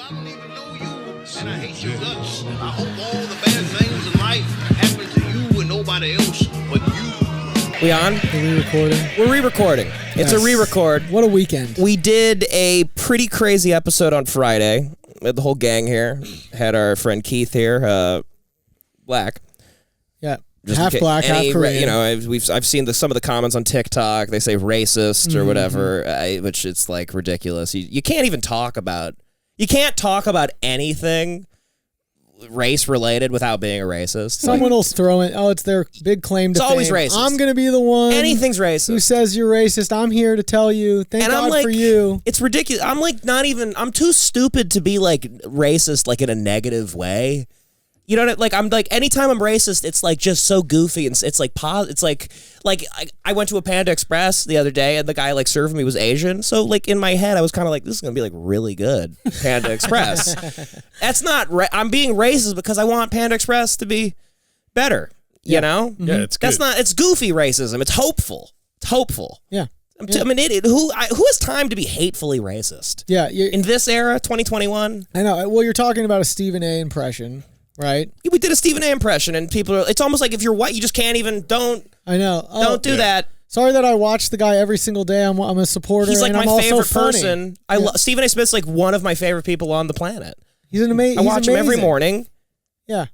I don't even know you, and I hate your guts. I hope all the bad things in life happen to you and nobody else but you. We on? We're re-recording. We're re-recording. It's a re-record. What a weekend. We did a pretty crazy episode on Friday. We had the whole gang here. Had our friend Keith here, black. Yeah. Half black, half Korean. You know, I've seen some of the comments on TikTok. They say racist or whatever, which it's like ridiculous. You can't even talk about. You can't talk about anything race related without being a racist. Someone will throw in. Oh, it's their big claim to fame. It's always racist. I'm going to be the one. Anything's racist. Who says you're racist? I'm here to tell you. Thank God for you. It's ridiculous. I'm like I'm too stupid to be like racist like in a negative way. You know what? Like I'm like anytime I'm racist, it's like just so goofy and it's like it's like I went to a Panda Express the other day and the guy like serving me was Asian. So like in my head, I was kind of like, this is gonna be like really good Panda Express. That's not. I'm being racist because I want Panda Express to be better. You know? Yeah, it's good. That's not. It's goofy racism. It's hopeful. It's hopeful. Yeah. I'm an idiot. Who has time to be hatefully racist? Yeah. In this era, 2021. I know. Well, you're talking about a Stephen A. impression. Right? We did a Stephen A. impression, and people are, it's almost like if you're white, you just can't even, I know. Don't do that. Sorry that I watch the guy every single day. I'm a supporter. He's like and my I'm favorite also person. Stephen A. Smith's like one of my favorite people on the planet. He's an amazing. I watch him every morning. Yeah.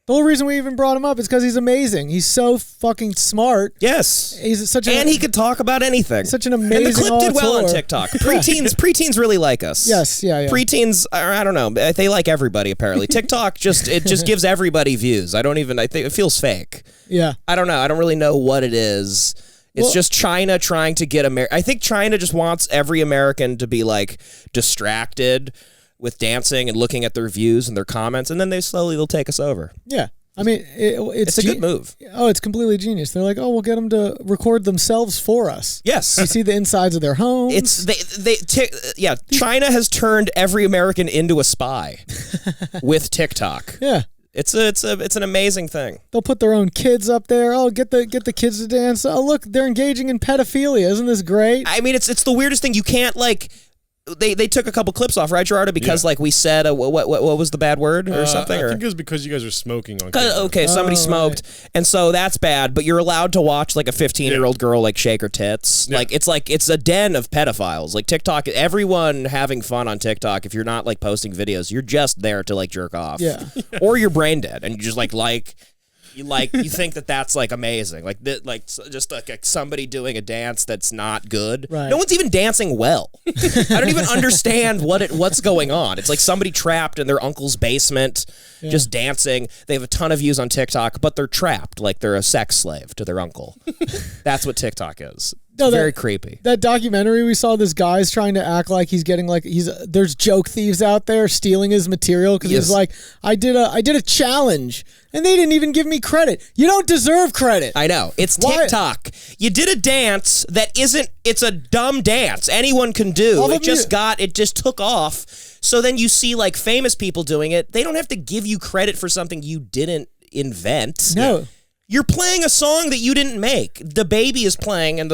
The whole reason we even brought him up is because he's amazing. He's so fucking smart. Yes. He's and he could talk about anything. Such an amazing. And the clip did well on auteur. TikTok. Preteens really like us. Yes, yeah. Preteens, I don't know. They like everybody apparently. TikTok just gives everybody views. I think it feels fake. Yeah. I don't know. I don't really know what it is. It's just China trying to get I think China just wants every American to be like distracted with dancing and looking at their views and their comments, and then they'll take us over. Yeah. I mean, it's a good move. Oh, it's completely genius. They're like, oh, we'll get them to record themselves for us. Yes. You see the insides of their homes. China has turned every American into a spy with TikTok. Yeah. It's an amazing thing. They'll put their own kids up there. Oh, get the kids to dance. Oh, look, they're engaging in pedophilia. Isn't this great? I mean, it's the weirdest thing. You can't like. They took a couple clips off, right, Gerardo? Because like we said, what was the bad word or something? I think it was because you guys were smoking on camera. Okay, somebody smoked, and so that's bad. But you're allowed to watch like a 15-year-old girl like shake her tits. Yeah. Like it's a den of pedophiles. Like TikTok, everyone having fun on TikTok. If you're not like posting videos, you're just there to like jerk off. Yeah. Or you're brain dead, and you just you think that's like amazing, just like somebody doing a dance that's not good. Right. No one's even dancing well. I don't even understand what's going on. It's like somebody trapped in their uncle's basement, just dancing. They have a ton of views on TikTok, but they're trapped, like they're a sex slave to their uncle. That's what TikTok is. It's very creepy. That documentary we saw, this guy's trying to act like he's getting like there's joke thieves out there stealing his material because he's like, I did a challenge and they didn't even give me credit. You don't deserve credit. I know. It's TikTok. You did a dance it's a dumb dance anyone can do. It just took off. So then you see like famous people doing it. They don't have to give you credit for something you didn't invent. No. You're playing a song that you didn't make. DaBaby is playing, and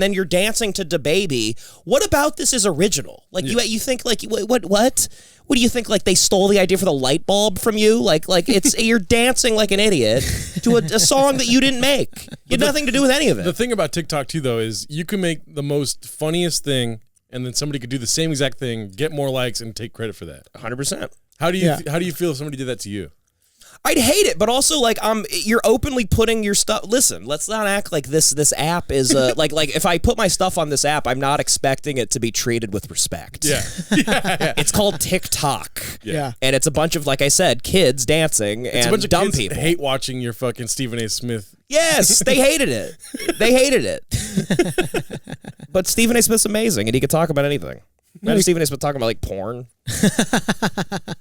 then you're dancing to DaBaby. What about this is original? Like you think like what? What do you think? Like they stole the idea for the light bulb from you? Like it's you're dancing like an idiot to a song that you didn't make. You had nothing to do with any of it. The thing about TikTok too, though, is you can make the most funniest thing, and then somebody could do the same exact thing, get more likes, and take credit for that. 100%. How do you feel if somebody did that to you? I'd hate it, but also like you're openly putting your stuff. Listen, let's not act like this app is like if I put my stuff on this app, I'm not expecting it to be treated with respect. Yeah. It's called TikTok. Yeah. And it's a bunch of, like I said, kids dancing and a bunch of dumb kids people. Hate watching your fucking Stephen A. Smith. Yes, they hated it. They hated it. But Stephen A. Smith's amazing, and he could talk about anything. Imagine Stephen A. Smith talking about like porn.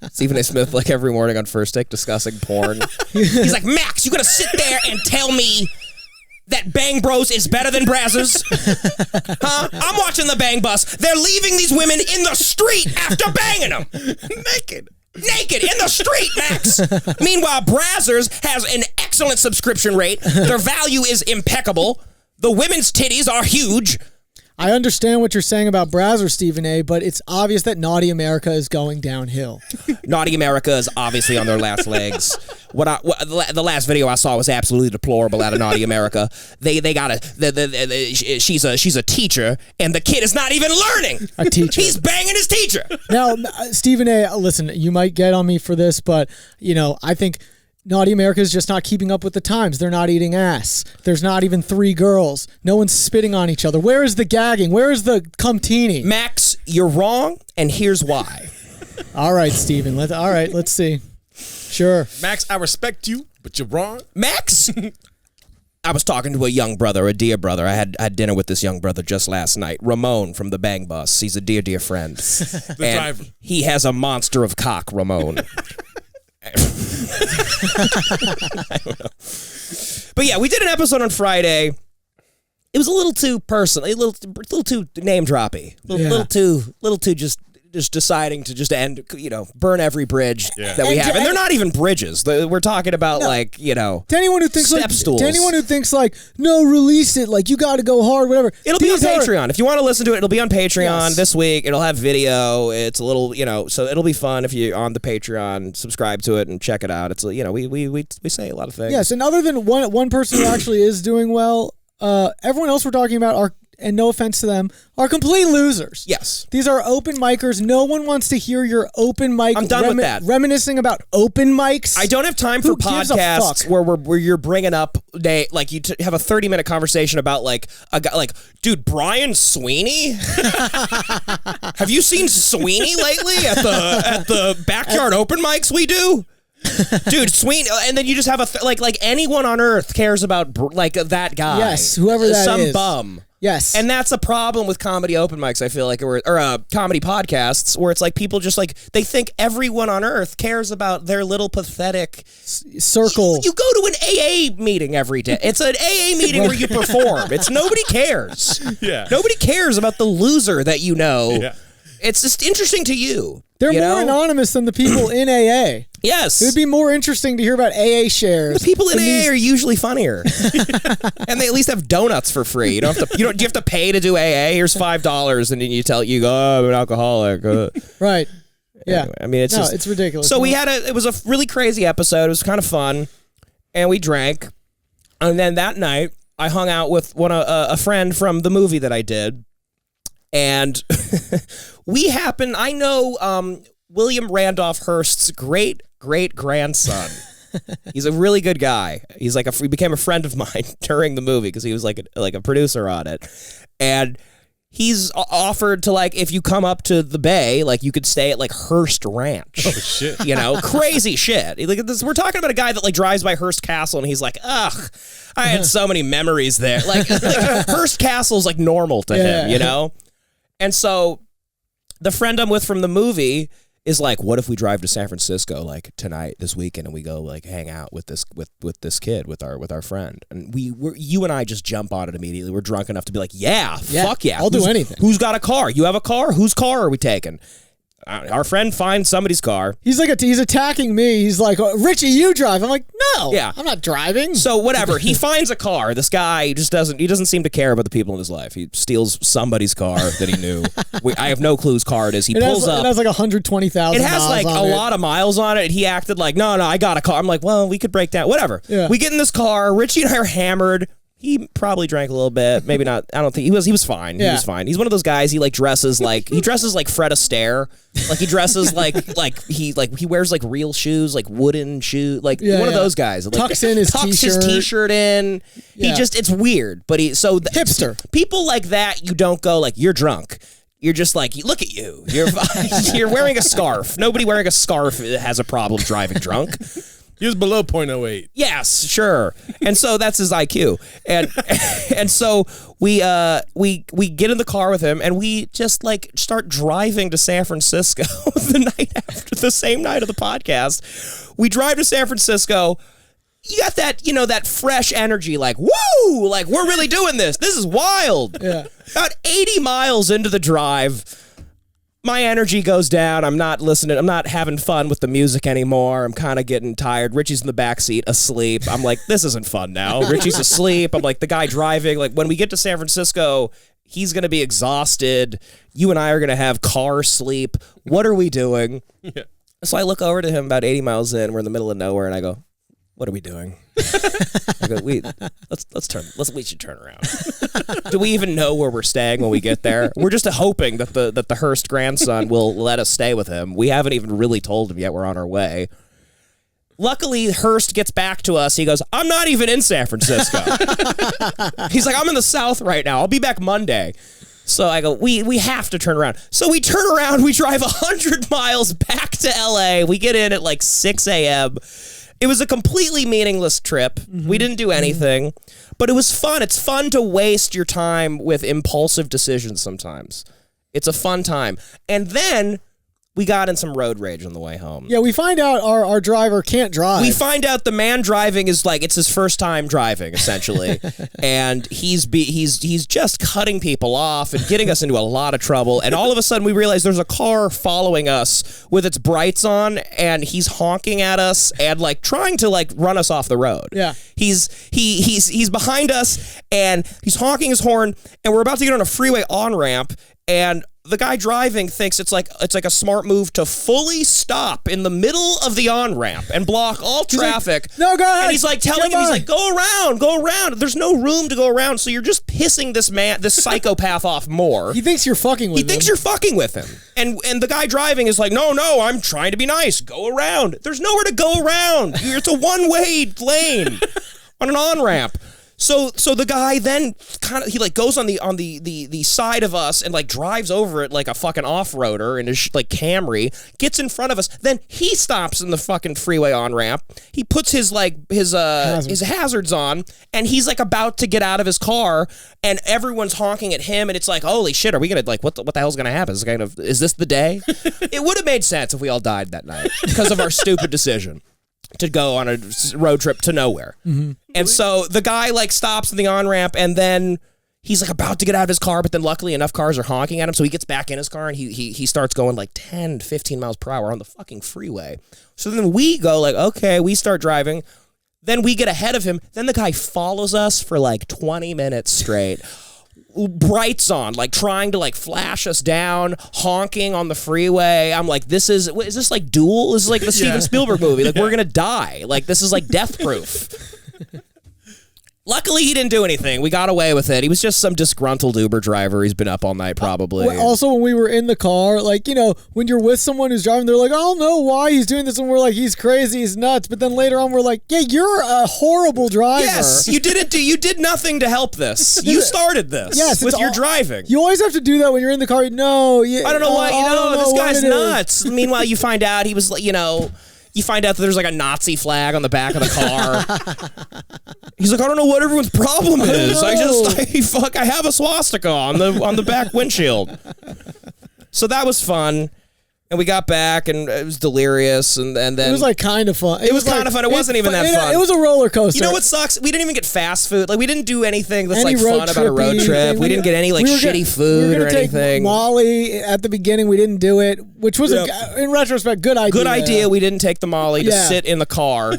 Stephen A. Smith like every morning on First Take discussing porn. He's like, Max, you gonna sit there and tell me that Bang Bros is better than Brazzers? Huh? I'm watching the Bang Bus. They're leaving these women in the street after banging them. Naked in the street, Max. Meanwhile, Brazzers has an excellent subscription rate. Their value is impeccable. The women's titties are huge. I understand what you're saying about Brazzers, Stephen A., but it's obvious that Naughty America is going downhill. Naughty America is obviously on their last legs. The last video I saw was absolutely deplorable out of Naughty America. They got she's a teacher, and the kid is not even learning. A teacher. He's banging his teacher. Now, Stephen A., listen, you might get on me for this, but, I think Naughty America is just not keeping up with the times. They're not eating ass. There's not even 3 girls. No one's spitting on each other. Where is the gagging? Where is the cum-teeny? Max, you're wrong, and here's why. All right, Stephen. Let's see. Sure. Max, I respect you, but you're wrong. Max, I was talking to a dear brother. I had dinner with this young brother just last night. Ramon from the Bang Bus. He's a dear friend. The driver. He has a monster of cock, Ramon. I don't know. But yeah, we did an episode on Friday. It was a little too personal, a little too name droppy, little too just deciding to just end, burn every bridge that we have, and they're not even bridges. We're talking about to anyone who thinks step stools. To anyone who thinks no, release it, you got to go hard, whatever. It'll be on Patreon. If you want to listen to it, it'll be on Patreon this week. It'll have video. It's a little, so it'll be fun if you're on the Patreon. Subscribe to it and check it out. It's we say a lot of things. Yes, and other than one person who actually is doing well, everyone else we're talking about are, and no offense to them, are complete losers. Yes. These are open micers. No one wants to hear your open mic. I'm done with that. Reminiscing about open mics. I don't have time for podcasts where you're bringing up you have a 30-minute conversation about a guy dude, Brian Sweeney. Have you seen Sweeney lately at the backyard open mics we do? Dude, Sweeney, and then you just have anyone on earth cares about that guy. Yes, whoever that is. Some is. bum. Yes. And that's a problem with comedy open mics, I feel like, or comedy podcasts, where it's people just they think everyone on earth cares about their little pathetic circle. You go to an AA meeting every day. It's an AA meeting where you perform. Nobody cares. Yeah. Nobody cares about the loser that you know. Yeah. It's just interesting to you. They're more anonymous than the people in AA. Yes. It would be more interesting to hear about AA shares. The people in AA are usually funnier. And they at least have donuts for free. You don't have to do you have to pay to do AA? Here's $5 and then you go, oh, I'm an alcoholic. Right. Yeah. Anyway, I mean, it's ridiculous. So it was a really crazy episode. It was kind of fun. And we drank. And then that night I hung out with a friend from the movie that I did. And I know William Randolph Hearst's great-great-grandson. He's a really good guy. He became a friend of mine during the movie because he was like a producer on it. And he's offered to if you come up to the Bay, you could stay at Hearst Ranch. Oh shit. Crazy shit. We're talking about a guy that drives by Hearst Castle and he's like, ugh, I had so many memories there. Hearst Castle's normal to him, And so the friend I'm with from the movie is what if we drive to San Francisco tonight, this weekend, and we go hang out with this kid, with our friend, and you and I just jump on it immediately. We're drunk enough to be yeah, fuck yeah, I'll do anything. Who's got a car? You have a car? Whose car are we taking? Our friend finds somebody's car. He's he's attacking me. He's Richie, you drive. I'm no, yeah, I'm not driving. So whatever. He finds a car. This guy just doesn't seem to care about the people in his life. He steals somebody's car that he knew. I have no clue whose car it is. He pulls up. It has 120,000 It has a lot of miles on it. And he acted no, I got a car. I'm well, we could break down. Whatever. Yeah. We get in this car. Richie and I are hammered. He probably drank a little bit, maybe not. I don't think he was fine. Yeah. He was fine. He's one of those guys. He dresses like Fred Astaire. He dresses he wears real shoes, wooden shoes, one of those guys. Tucks in his his t-shirt in. Yeah. It's weird, but hipster. People like that, you don't go you're drunk. You're just look at you. You're wearing a scarf. Nobody wearing a scarf has a problem driving drunk. He was below 0.08. Yes, sure. And so that's his IQ. And so we get in the car with him and we just start driving to San Francisco the same night of the podcast. We drive to San Francisco. You got that, that fresh energy, woo, we're really doing this. This is wild. Yeah. About 80 miles into the drive, my energy goes down. I'm not listening. I'm not having fun with the music anymore. I'm kind of getting tired. Richie's in the back seat asleep. I'm this isn't fun now. Richie's asleep. I'm the guy driving. When we get to San Francisco, He's going to be exhausted. You and I are going to have car sleep. What are we doing? Yeah. So I look over to him about 80 miles in. We're in the middle of nowhere, and I go, what are we doing? I go, we should turn around. Do we even know where we're staying when we get there? We're just hoping that the Hearst grandson will let us stay with him. We haven't even really told him yet we're on our way. Luckily, Hearst gets back to us. He goes, I'm not even in San Francisco. He's like, I'm in the South right now. I'll be back Monday. So I go, we have to turn around. So we turn around. We drive 100 miles back to L.A. We get in at like 6 a.m., It was a completely meaningless trip. We didn't do anything, but it was fun. It's fun to waste your time with impulsive decisions sometimes. It's a fun time. And then we got in some road rage on the way home. Yeah, we find out our driver can't drive. We find out the man driving is like, it's his first time driving, essentially. And he's just cutting people off and getting us into a lot of trouble. And all of a sudden we realize there's a car following us with its brights on, and he's honking at us and like trying to like run us off the road. Yeah. He's behind us and he's honking his horn, and we're about to get on a freeway on-ramp, and the guy driving thinks it's like a smart move to fully stop in the middle of the on-ramp and block all traffic. Like, no, go ahead. And he's like telling him, he's like, go around. There's no room to go around, so you're just pissing this psychopath off more. He thinks you're fucking with him. He thinks you're fucking with him. And the guy driving is like, no, I'm trying to be nice. Go around. There's nowhere to go around. It's a one-way lane on an on-ramp. So the guy then he like goes on the side of us and like drives over it like a fucking off-roader in his like Camry, gets in front of us. Then he stops in the fucking freeway on-ramp. He puts his hazards on, and he's like about to get out of his car, and everyone's honking at him, and it's like, holy shit, are we gonna like what the hell's gonna happen? Is this the day? It would have made sense if we all died that night because of our stupid decision to go on a road trip to nowhere. Mm-hmm. And so the guy like stops in the on-ramp, and then he's like about to get out of his car, but then luckily enough cars are honking at him, so he gets back in his car, and he starts going like 10, 15 miles per hour on the fucking freeway. So then we go like, okay, we start driving. Then we get ahead of him. Then the guy follows us for like 20 minutes straight. Brights on, like trying to like flash us down, honking on the freeway. I'm like, is this like Duel? This is like the Steven Spielberg movie. Like we're gonna die. Like this is like Death Proof. Luckily, he didn't do anything. We got away with it. He was just some disgruntled Uber driver. He's been up all night, probably. Also, when we were in the car, like, you know, when you're with someone who's driving, they're like, I don't know why he's doing this. And we're like, he's crazy, he's nuts. But then later on, we're like, yeah, you're a horrible driver. Yes, you did nothing to help this. You started this with your driving. You always have to do that when you're in the car. No. I don't know why. This guy's nuts. Meanwhile, you find out he was, you find out that there's like a Nazi flag on the back of the car. He's like, I don't know what everyone's problem is. I have a swastika on the back windshield. So that was fun. And we got back, and it was delirious, and then... It was, like, kind of fun. It was kind of fun. It wasn't even that fun. It was a roller coaster. You know what sucks? We didn't even get fast food. Like, we didn't do anything that's, like, fun about a road trip. We didn't get any, like, shitty food or anything. Molly at the beginning. We didn't do it, which was, in retrospect, good idea. Good idea. We didn't take the Molly to sit in the car.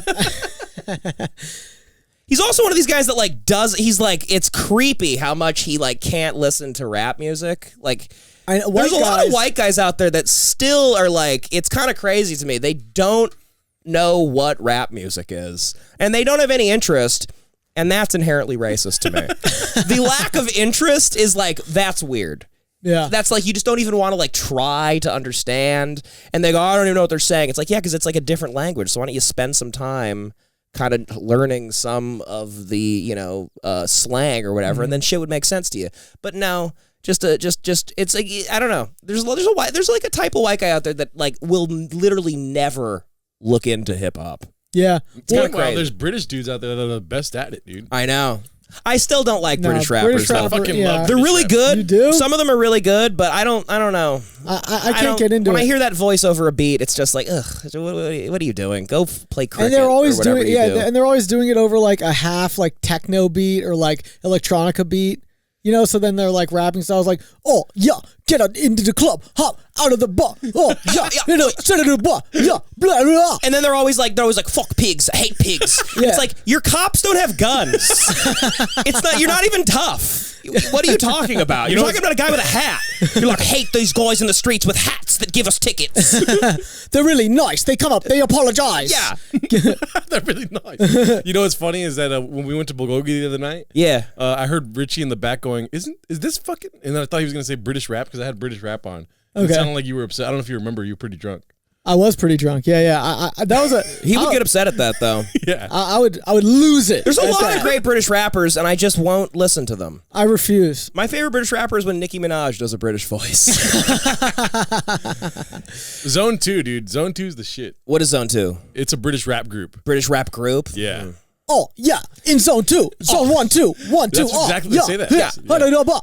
He's also one of these guys that, like, he's, like, it's creepy how much he, like, can't listen to rap music. Like... There's a lot of white guys out there that still are like, it's kind of crazy to me. They don't know what rap music is, and they don't have any interest, and that's inherently racist to me. The lack of interest is like, that's weird. Yeah. That's like, you just don't even want to like try to understand, and they go, I don't even know what they're saying. It's like, yeah, because it's like a different language, so why don't you spend some time kind of learning some of the, slang or whatever, and then shit would make sense to you. But no... Just it's like, I don't know. There's like a type of white guy out there that like will literally never look into hip hop. Yeah, it's kind of crazy. There's British dudes out there that are the best at it, dude. I know. I still don't like British rappers. I fucking love. They're really good. You do? Some of them are really good, but I don't know. I can't get into it. When I hear that voice over a beat, it's just like, ugh. What are you doing? Go play cricket. And they're always or doing and they're always doing it over like a half like techno beat or like electronica beat. So then they're like rapping styles like, oh, yeah, get out into the club, hop out of the bar, oh, yeah, set it in the bar, yeah, blah, blah. And then they're always like, fuck pigs, I hate pigs. Yeah. It's like, your cops don't have guns. You're not even tough. What are you talking about? You're talking about a guy with a hat. You're like, hate these guys in the streets with hats that give us tickets. They're really nice. They come up. They apologize. Yeah. They're really nice. You know what's funny is that when we went to Bulgogi the other night, Yeah. I heard Richie in the back going, is this fucking? And then I thought he was gonna say British rap because I had British rap on. Okay. It sounded like you were upset. I don't know if you remember. You were pretty drunk. I was pretty drunk. Yeah. That was a. He would get upset at that, though. Yeah. I would lose it. There's a at lot that. of great British rappers, and I just won't listen to them. I refuse. My favorite British rapper is when Nicki Minaj does a British voice. Zone 2, dude. Zone 2 is the shit. What is Zone 2? It's a British rap group. British rap group? Yeah. Oh yeah, in zone 2, zone 1, 2, 1, 2. That's exactly yeah, they say that. Yeah. Yeah.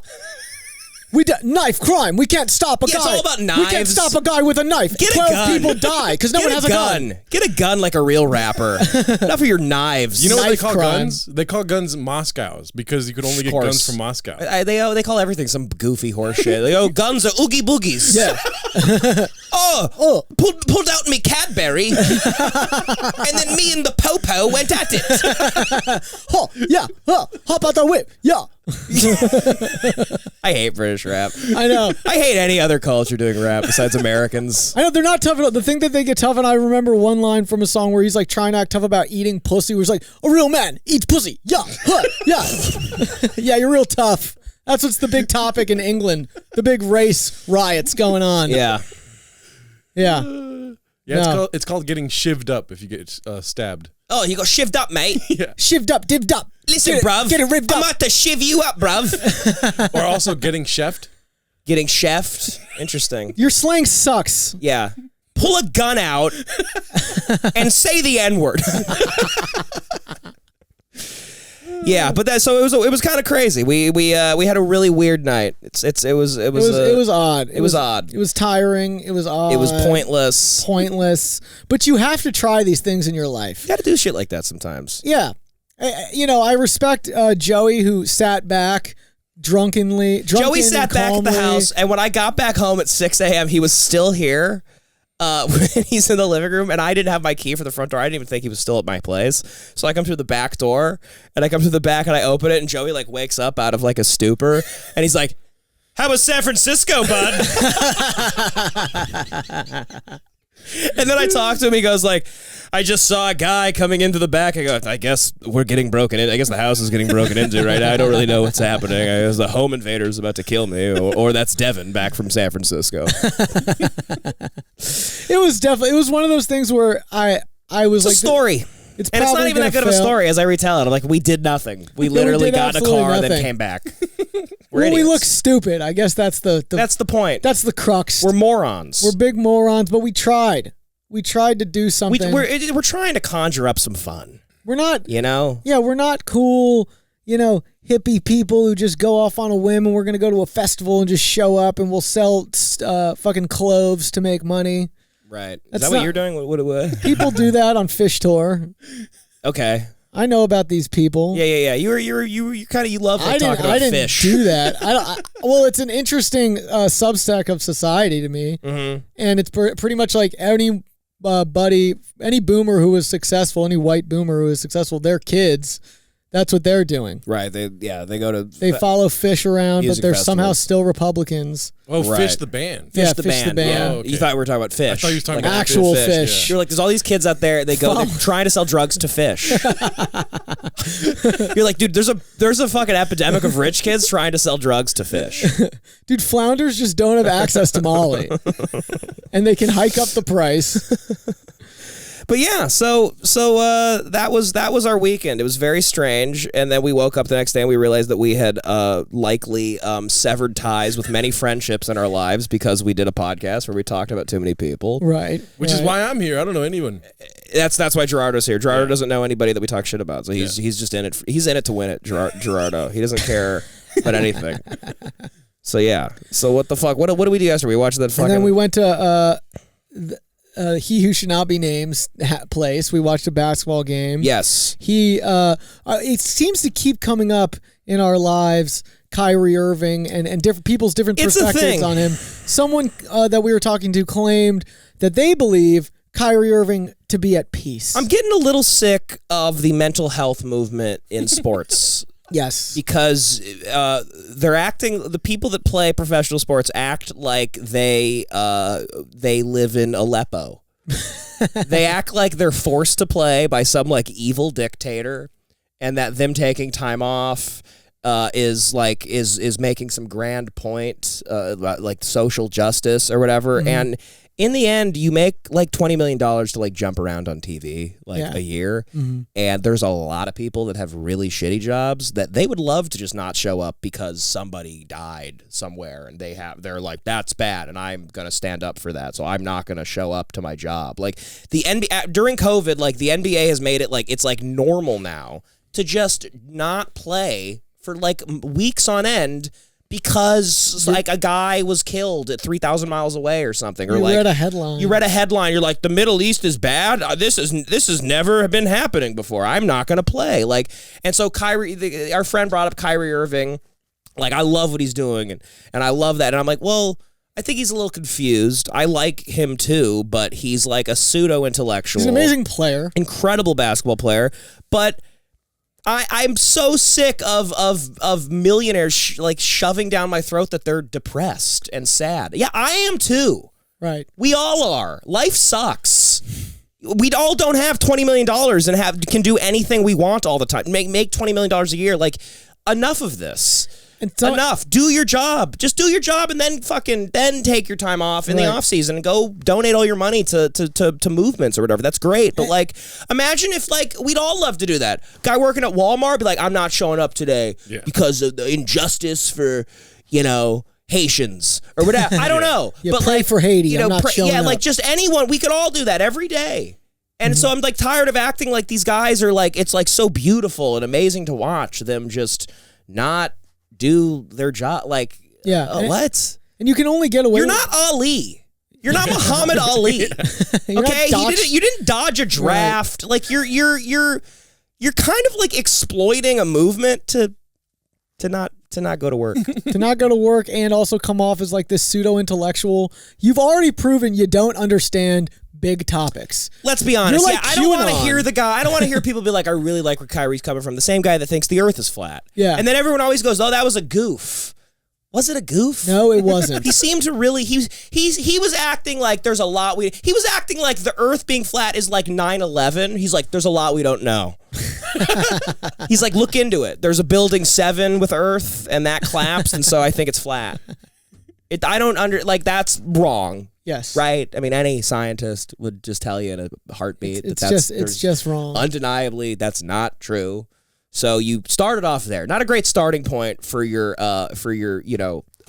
We knife crime. We can't stop a guy. It's all about We can't knives. stop a guy with a knife. Get a 12 gun. people die because no one has a gun. Get a gun like a real rapper. Enough of your knives. You know what they Knife call crime. guns? They call guns Moscows because you could only get course. guns from Moscow. They call everything some goofy horse shit. They go, guns are oogie boogies. Yeah. Pulled out me Cadbury, and then me and the Popo went at it. Oh, yeah. Hop out the whip. Yeah. I hate British rap. I know. I hate any other culture doing rap besides Americans. I know they're not tough at all. The thing that they get tough, and I remember one line from a song where he's like trying to act tough about eating pussy, where he's like, a real man eats pussy. Yeah. Huh, yeah. Yeah, you're real tough. That's what's the big topic in England. The big race riots going on. Yeah. Yeah. Yeah, No. it's called getting shivved up if you get stabbed. Oh, you got shivved up, mate. Shivved up, divved up. Listen, Get it- bruv. Get it ripped I'm up. about to shiv you up, bruv. Or also getting chefed. Getting chefed. Interesting. Your slang sucks. Yeah. Pull a gun out and say the N-word. Yeah, but it was kind of crazy. We had a really weird night. It was odd. It was odd. It was tiring. It was odd. It was pointless. Pointless. But you have to try these things in your life. You got to do shit like that sometimes. Yeah. I respect Joey, who sat back drunken Joey sat and back at the calmly. house, and when I got back home at 6 a.m., he was still here. When he's in the living room, and I didn't have my key for the front door. I didn't even think he was still at my place. So I come through the back door, and I come through the back, and I open it, and Joey like wakes up out of like a stupor, and he's like, "How was San Francisco, bud?" And then I talk to him. He goes like, "I just saw a guy coming into the back." I go, "I guess we're getting broken in. I guess the house is getting broken into right now. I don't really know what's happening. I guess the home invader is about to kill me, or that's Devin back from San Francisco." It was one of those things where I was It's like a story. It's And it's not probably even that good gonna of a fail. story as I retell it. I'm like, we did nothing. We literally did got in a absolutely car and then nothing. came back. Well, we idiots. look stupid. I guess that's the That's the point. that's the crux. We're morons. We're big morons, but we tried. We tried to do something. We're trying to conjure up some fun. We're not. You know? Yeah, we're not cool. Hippie people who just go off on a whim and we're gonna go to a festival and just show up and we'll sell fucking cloves to make money. Right. Is That's that what not- you're doing? What? People do that on Fish Tour. Okay. I know about these people. Yeah. You kind of love like, talking about I didn't fish. do that. Well, it's an interesting substack of society to me, Mm-hmm. and it's pretty much like any any boomer who was successful, any white boomer who was successful, their kids. That's what they're doing. Right. They go to. They follow Fish around, but Music they're somehow festivals. still Republicans. Oh, Right. Fish the band. Yeah, the Fish the band. band. Oh, okay. You thought we were talking about fish. I thought you was talking Like about actual fish. fish. You're like, there's all these kids out there. They're trying to sell drugs to fish. You're like, dude, there's a fucking epidemic of rich kids trying to sell drugs to fish. Dude, flounders just don't have access to Molly, and they can hike up the price. But yeah, so that was our weekend. It was very strange, and then we woke up the next day and we realized that we had likely severed ties with many friendships in our lives because we did a podcast where we talked about too many people. Right. Which is why I'm here. I don't know anyone. That's why Gerardo's here. Gerardo doesn't know anybody that we talk shit about, so he's just in it. He's in it to win it. Gerardo. He doesn't care about anything. So yeah. So what the fuck? What do we do yesterday? We watched that fucking. And then we went to He Who Should Not Be Named place. We watched a basketball game. Yes. He it seems to keep coming up in our lives. Kyrie Irving and different people's different It's a perspectives thing. on him. Someone that we were talking to claimed that they believe Kyrie Irving to be at peace. I'm getting a little sick of the mental health movement in sports. Yes. Because they're acting. The people that play professional sports act like they live in Aleppo. They act like they're forced to play by some like evil dictator, and that them taking time off is making some grand point, like social justice or whatever. And in the end, you make like $20 million to like jump around on TV a year. And there's a lot of people that have really shitty jobs that they would love to just not show up because somebody died somewhere, and they're like, that's bad, and I'm gonna stand up for that, so I'm not gonna show up to my job. Like the NBA during COVID, like the NBA has made it like it's like normal now to just not play for like weeks on end because like a guy was killed at 3,000 miles away or something. Or You read a headline. You read a headline. You're like, the Middle East is bad. This has never been happening before. I'm not going to play. Like, and so Kyrie, our friend brought up Kyrie Irving. Like, I love what he's doing, and I love that. And I'm like, well, I think he's a little confused. I like him too, but he's like a pseudo-intellectual. He's an amazing player. Incredible basketball player. But I'm so sick of millionaires shoving down my throat that they're depressed and sad. Yeah, I am too. Right. We all are. Life sucks. We all don't have $20 million and can do anything we want all the time. Make $20 million a year. Like, enough of this. Enough. Do your job. Just do your job, and then take your time off in the off season and go donate all your money to movements or whatever. That's great. But like, imagine if like we'd all love to do that. Guy working at Walmart be like, I'm not showing up today because of the injustice for, Haitians or whatever. I don't know. But pray for Haiti. I'm not showing up. Like just anyone. We could all do that every day. And so I'm like tired of acting like these guys are like, it's like so beautiful and amazing to watch them just not do their job. Like, what? And you can only get away. You're not Ali. You're not Muhammad Ali. Okay, you didn't dodge a draft. Right. Like you're kind of like exploiting a movement to not go to work. To not go to work and also come off as like this pseudo-intellectual. You've already proven you don't understand big topics. Let's be honest. Like I don't want to hear the guy. I don't want to hear people be like, I really like where Kyrie's coming from. The same guy that thinks the earth is flat. Yeah. And then everyone always goes, oh, that was a goof. Was it a goof? No, it wasn't. He seemed to really, he was acting like there's a lot he was acting like the earth being flat is like 9/11. He's like, there's a lot we don't know. He's like, look into it. There's a building 7 with earth and that collapsed, and so I think it's flat. That's wrong. Yes. Right? I mean, any scientist would just tell you in a heartbeat it's just wrong. Undeniably, that's not true. So you started off there. Not a great starting point for your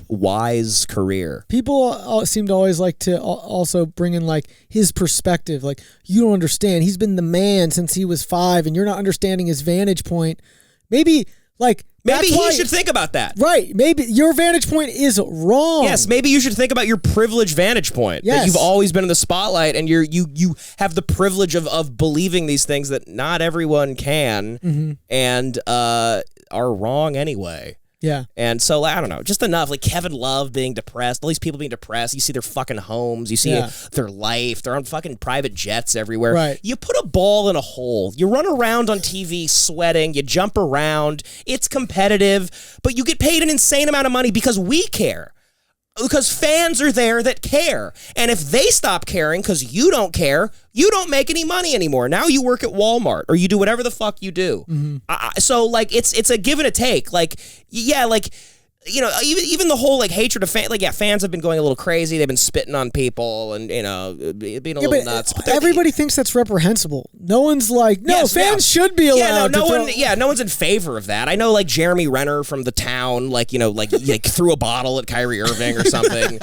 wise career. People seem to always like to also bring in like his perspective. Like, you don't understand. He's been the man since he was 5, and you're not understanding his vantage point. Maybe he should think about that. Right. Maybe your vantage point is wrong. Yes, maybe you should think about your privileged vantage point. Yes. That you've always been in the spotlight, and you have the privilege of believing these things that not everyone can and are wrong anyway. Yeah. And so, I don't know, just enough. Like Kevin Love being depressed, all these people being depressed. You see their fucking homes. You see their life. They're on fucking private jets everywhere. Right. You put a ball in a hole. You run around on TV sweating. You jump around. It's competitive, but you get paid an insane amount of money because we care. Because fans are there that care. And if they stop caring because you don't care, you don't make any money anymore. Now you work at Walmart or you do whatever the fuck you do. So like it's a give and a take. Like, yeah, like, even the whole like hatred of fans, like, yeah, fans have been going a little crazy. They've been spitting on people and, being a little nuts. But everybody thinks that's reprehensible. No one's like, fans should be allowed no one's in favor of that. I know like Jeremy Renner from The Town, like threw a bottle at Kyrie Irving or something.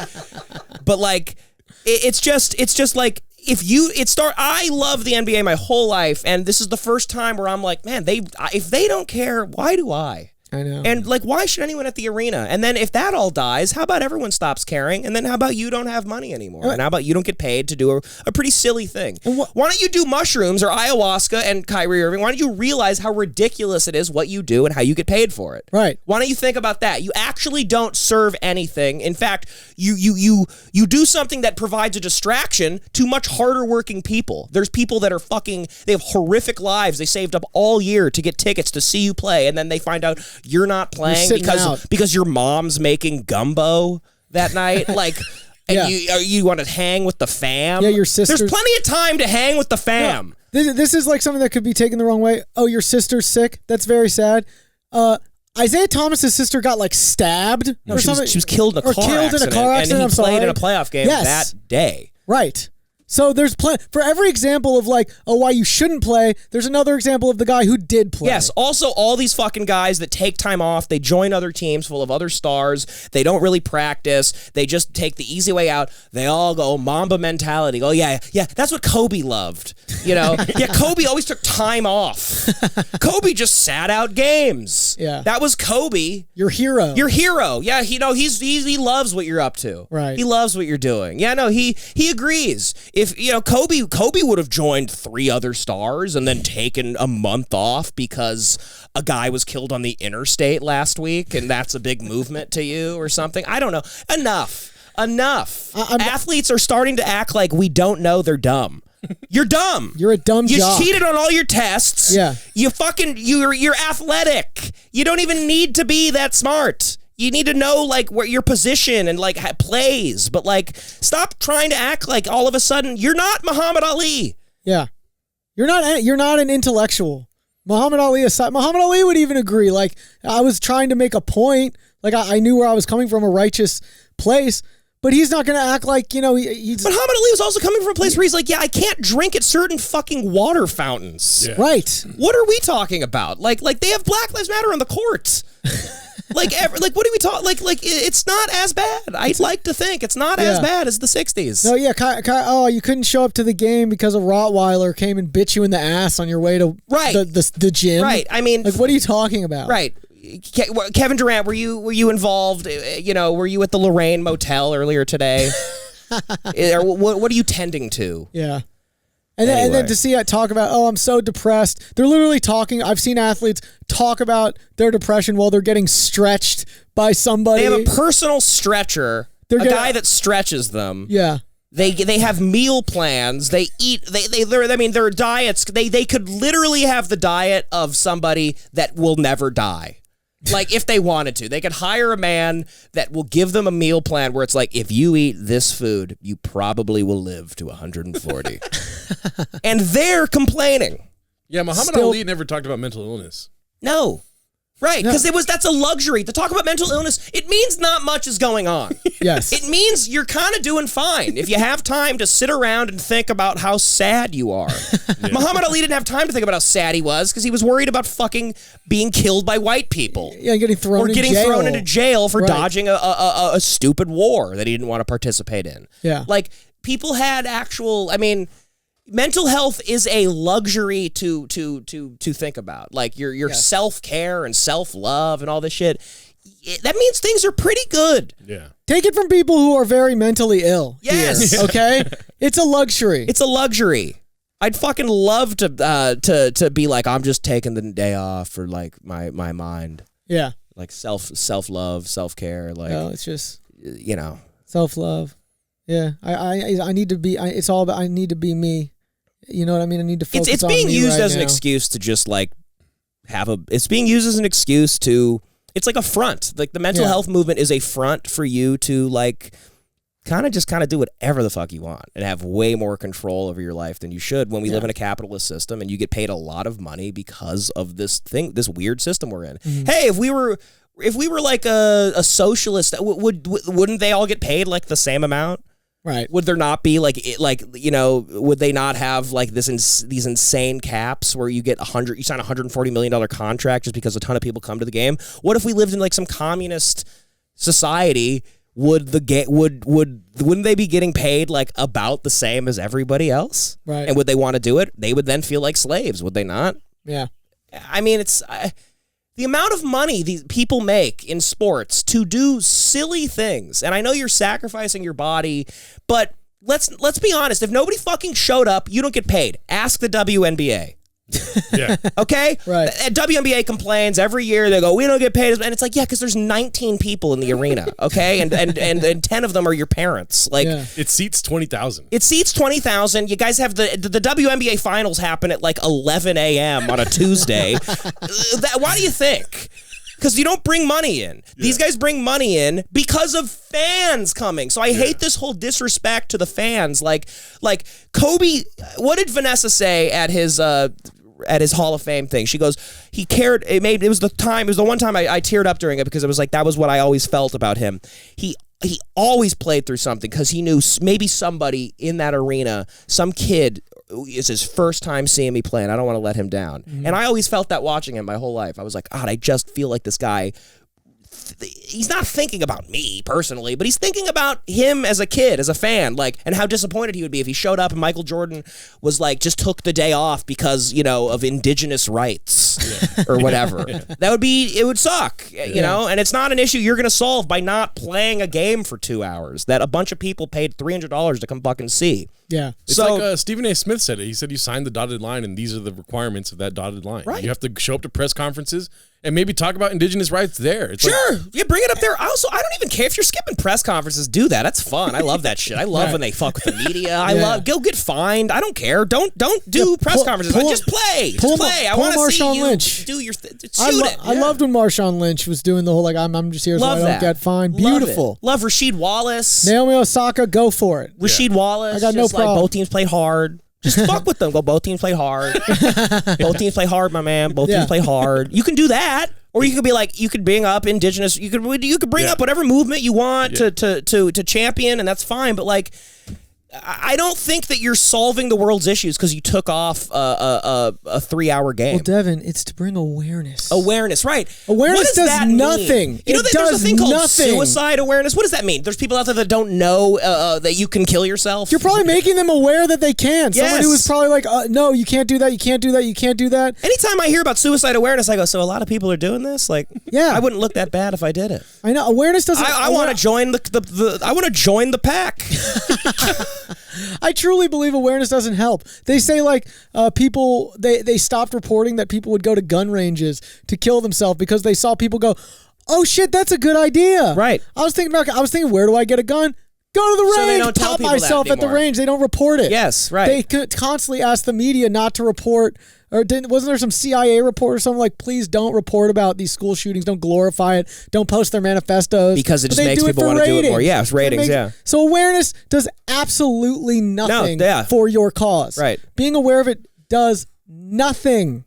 But like, it's just like, I love the NBA my whole life, and this is the first time where I'm like, man, if they don't care, why do I? I know. And like, why should anyone at the arena? And then if that all dies, how about everyone stops caring? And then how about you don't have money anymore? And how about you don't get paid to do a pretty silly thing? Why don't you do mushrooms or ayahuasca and Kyrie Irving? Why don't you realize how ridiculous it is what you do and how you get paid for it? Right. Why don't you think about that? You actually don't serve anything. In fact, you do something that provides a distraction to much harder working people. There's people that are they have horrific lives. They saved up all year to get tickets to see you play, and then they find out you're not playing because your mom's making gumbo that night. Like, and you want to hang with the fam. Yeah, your sister. There's plenty of time to hang with the fam. Yeah. This is like something that could be taken the wrong way. Oh, your sister's sick. That's very sad. Isaiah Thomas's sister got like stabbed or something. She was killed in a car accident. And he played in a playoff game that day. Right. So there's for every example of like, oh, why you shouldn't play, there's another example of the guy who did play. Yes, also all these fucking guys that take time off, they join other teams full of other stars, they don't really practice, they just take the easy way out, they all go Mamba mentality. Oh yeah, that's what Kobe loved. You know? Yeah, Kobe always took time off. Kobe just sat out games. Yeah. That was Kobe. Your hero. Your hero. Yeah, he loves what you're up to. Right. He loves what you're doing. Yeah, no, he agrees. If Kobe would have joined 3 other stars and then taken a month off because a guy was killed on the interstate last week and that's a big movement to you or something. I don't know. Enough. Athletes are starting to act like we don't know they're dumb. You're dumb. You're a dumb jock. You cheated on all your tests. Yeah. You're athletic. You don't even need to be that smart. You need to know like where your position and like plays, but like stop trying to act like all of a sudden you're not Muhammad Ali. Yeah, you're not an intellectual. Muhammad Ali aside, Muhammad Ali would even agree. Like I was trying to make a point. Like I knew where I was coming from, a righteous place. But he's not going to act like, he's... But Muhammad Ali was also coming from a place where he's like, yeah, I can't drink at certain fucking water fountains. Yeah. Right. What are we talking about? Like they have Black Lives Matter on the court. What are we talking? Like, it's not as bad. I'd like to think it's not as bad as the 60s. No, yeah, you couldn't show up to the game because a Rottweiler came and bit you in the ass on your way to the gym. Right, I mean... Like, what are you talking about? Right. Kevin Durant, were you involved? Were you at the Lorraine Motel earlier today? What are you tending to? Yeah. And then to see it talk about, oh, I'm so depressed. They're literally talking. I've seen athletes talk about their depression while they're getting stretched by somebody. They have a personal stretcher, guy that stretches them. Yeah. They have meal plans. They eat. Their diets. They could literally have the diet of somebody that will never die. Like, if they wanted to, they could hire a man that will give them a meal plan where it's like, if you eat this food, you probably will live to 140. And they're complaining. Yeah, Muhammad Ali never talked about mental illness. No. Right, because that's a luxury. To talk about mental illness, it means not much is going on. Yes. It means you're kind of doing fine if you have time to sit around and think about how sad you are. Yeah. Muhammad Ali didn't have time to think about how sad he was because he was worried about fucking being killed by white people. Yeah, getting thrown into jail for dodging a stupid war that he didn't want to participate in. Yeah. Like, people had mental health is a luxury to think about. Like your self-care and self-love and all this shit. That means things are pretty good. Yeah. Take it from people who are very mentally ill. Yes. Here, okay? It's a luxury. It's a luxury. I'd fucking love to be like, I'm just taking the day off for like my mind. Yeah. Like self-love, self-care, like no, it's just self-love. Yeah. I need to be it's all about I need to be me. You know what I mean? I need to focus on It's being me used right as now. an excuse to just like it's being used as an excuse to, it's like a front. Like the mental health movement is a front for you to like kind of do whatever the fuck you want and have way more control over your life than you should when we live in a capitalist system and you get paid a lot of money because of this weird system we're in. Mm-hmm. Hey, if we were like a socialist, wouldn't they all get paid like the same amount? Right. Would there not be would they not have like these insane caps where you get you sign a $140 million contract just because a ton of people come to the game? What if we lived in like some communist society? Wouldn't they be getting paid like about the same as everybody else? Right. And would they want to do it? They would then feel like slaves, would they not? Yeah. I mean, The amount of money these people make in sports to do silly things, and I know you're sacrificing your body, but let's be honest. If nobody fucking showed up, you don't get paid. Ask the WNBA. Yeah. Okay? Right. WNBA complains every year. They go, we don't get paid. And it's like, yeah, because there's 19 people in the arena, okay? And 10 of them are your parents. Like, It seats 20,000. It seats 20,000. You guys have the WNBA finals happen at like 11 a.m. on a Tuesday. Why do you think? Because you don't bring money in. These guys bring money in because of fans coming. So I hate this whole disrespect to the fans. Like Kobe, what did Vanessa say at his Hall of Fame thing? She goes, he cared. It was the one time I teared up during it because it was like, that was what I always felt about him. He always played through something because he knew maybe somebody in that arena, some kid, it's his first time seeing me play, and I don't want to let him down. Mm-hmm. And I always felt that watching him my whole life. I was like, God, I just feel like this guy, he's not thinking about me personally, but he's thinking about him as a kid, as a fan, like, and how disappointed he would be if he showed up and Michael Jordan was like, just took the day off because, of indigenous rights or whatever. It would suck, you know, and it's not an issue you're going to solve by not playing a game for 2 hours that a bunch of people paid $300 to come fucking see. Yeah. It's like Stephen A. Smith said it. He said you signed the dotted line, and these are the requirements of that dotted line. Right. You have to show up to press conferences and maybe talk about indigenous rights there. It's sure. Yeah, bring it up there. Also, I don't even care if you're skipping press conferences. Do that. That's fun. I love that shit. I love when they fuck with the media. Go get fined. I don't care. Don't do press conferences. Just play. Just play. I want to see you Lynch. do your shoot it. I loved when Marshawn Lynch was doing the whole I'm just here so I don't get fined. Beautiful. Love Rasheed Wallace. Naomi Osaka, go for it. Rasheed Wallace. I got no problem. Both teams played hard. Just fuck with them. Go, both teams play hard. Both teams play hard, my man. Both teams play hard. You can do that. Or you could be like, you could bring up indigenous, you could bring up whatever movement you want to champion, and that's fine. But like, I don't think that you're solving the world's issues because you took off a 3-hour game. Well, Devin, it's to bring awareness. Awareness, right. Awareness does nothing. You know, there's a thing called suicide awareness. What does that mean? There's people out there that don't know that you can kill yourself. You're probably making them aware that they can. Yes. Someone who was probably like, no, you can't do that, you can't do that, you can't do that. Anytime I hear about suicide awareness, I go, so a lot of people are doing this? Like, I wouldn't look that bad if I did it. I know. Awareness doesn't... I want to join I want to join the pack. I truly believe awareness doesn't help. They say like people they stopped reporting that people would go to gun ranges to kill themselves because they saw people go, oh shit, that's a good idea. Right. I was thinking, where do I get a gun? Go to the range. They don't tell pop people myself that at the range. They don't report it. Yes, right. They constantly ask the media not to report. Or wasn't there some CIA report or something like, please don't report about these school shootings. Don't glorify it. Don't post their manifestos. Because it just makes people want to do it more. Yeah, it's ratings, So awareness does absolutely nothing for your cause. Right. Being aware of it does nothing.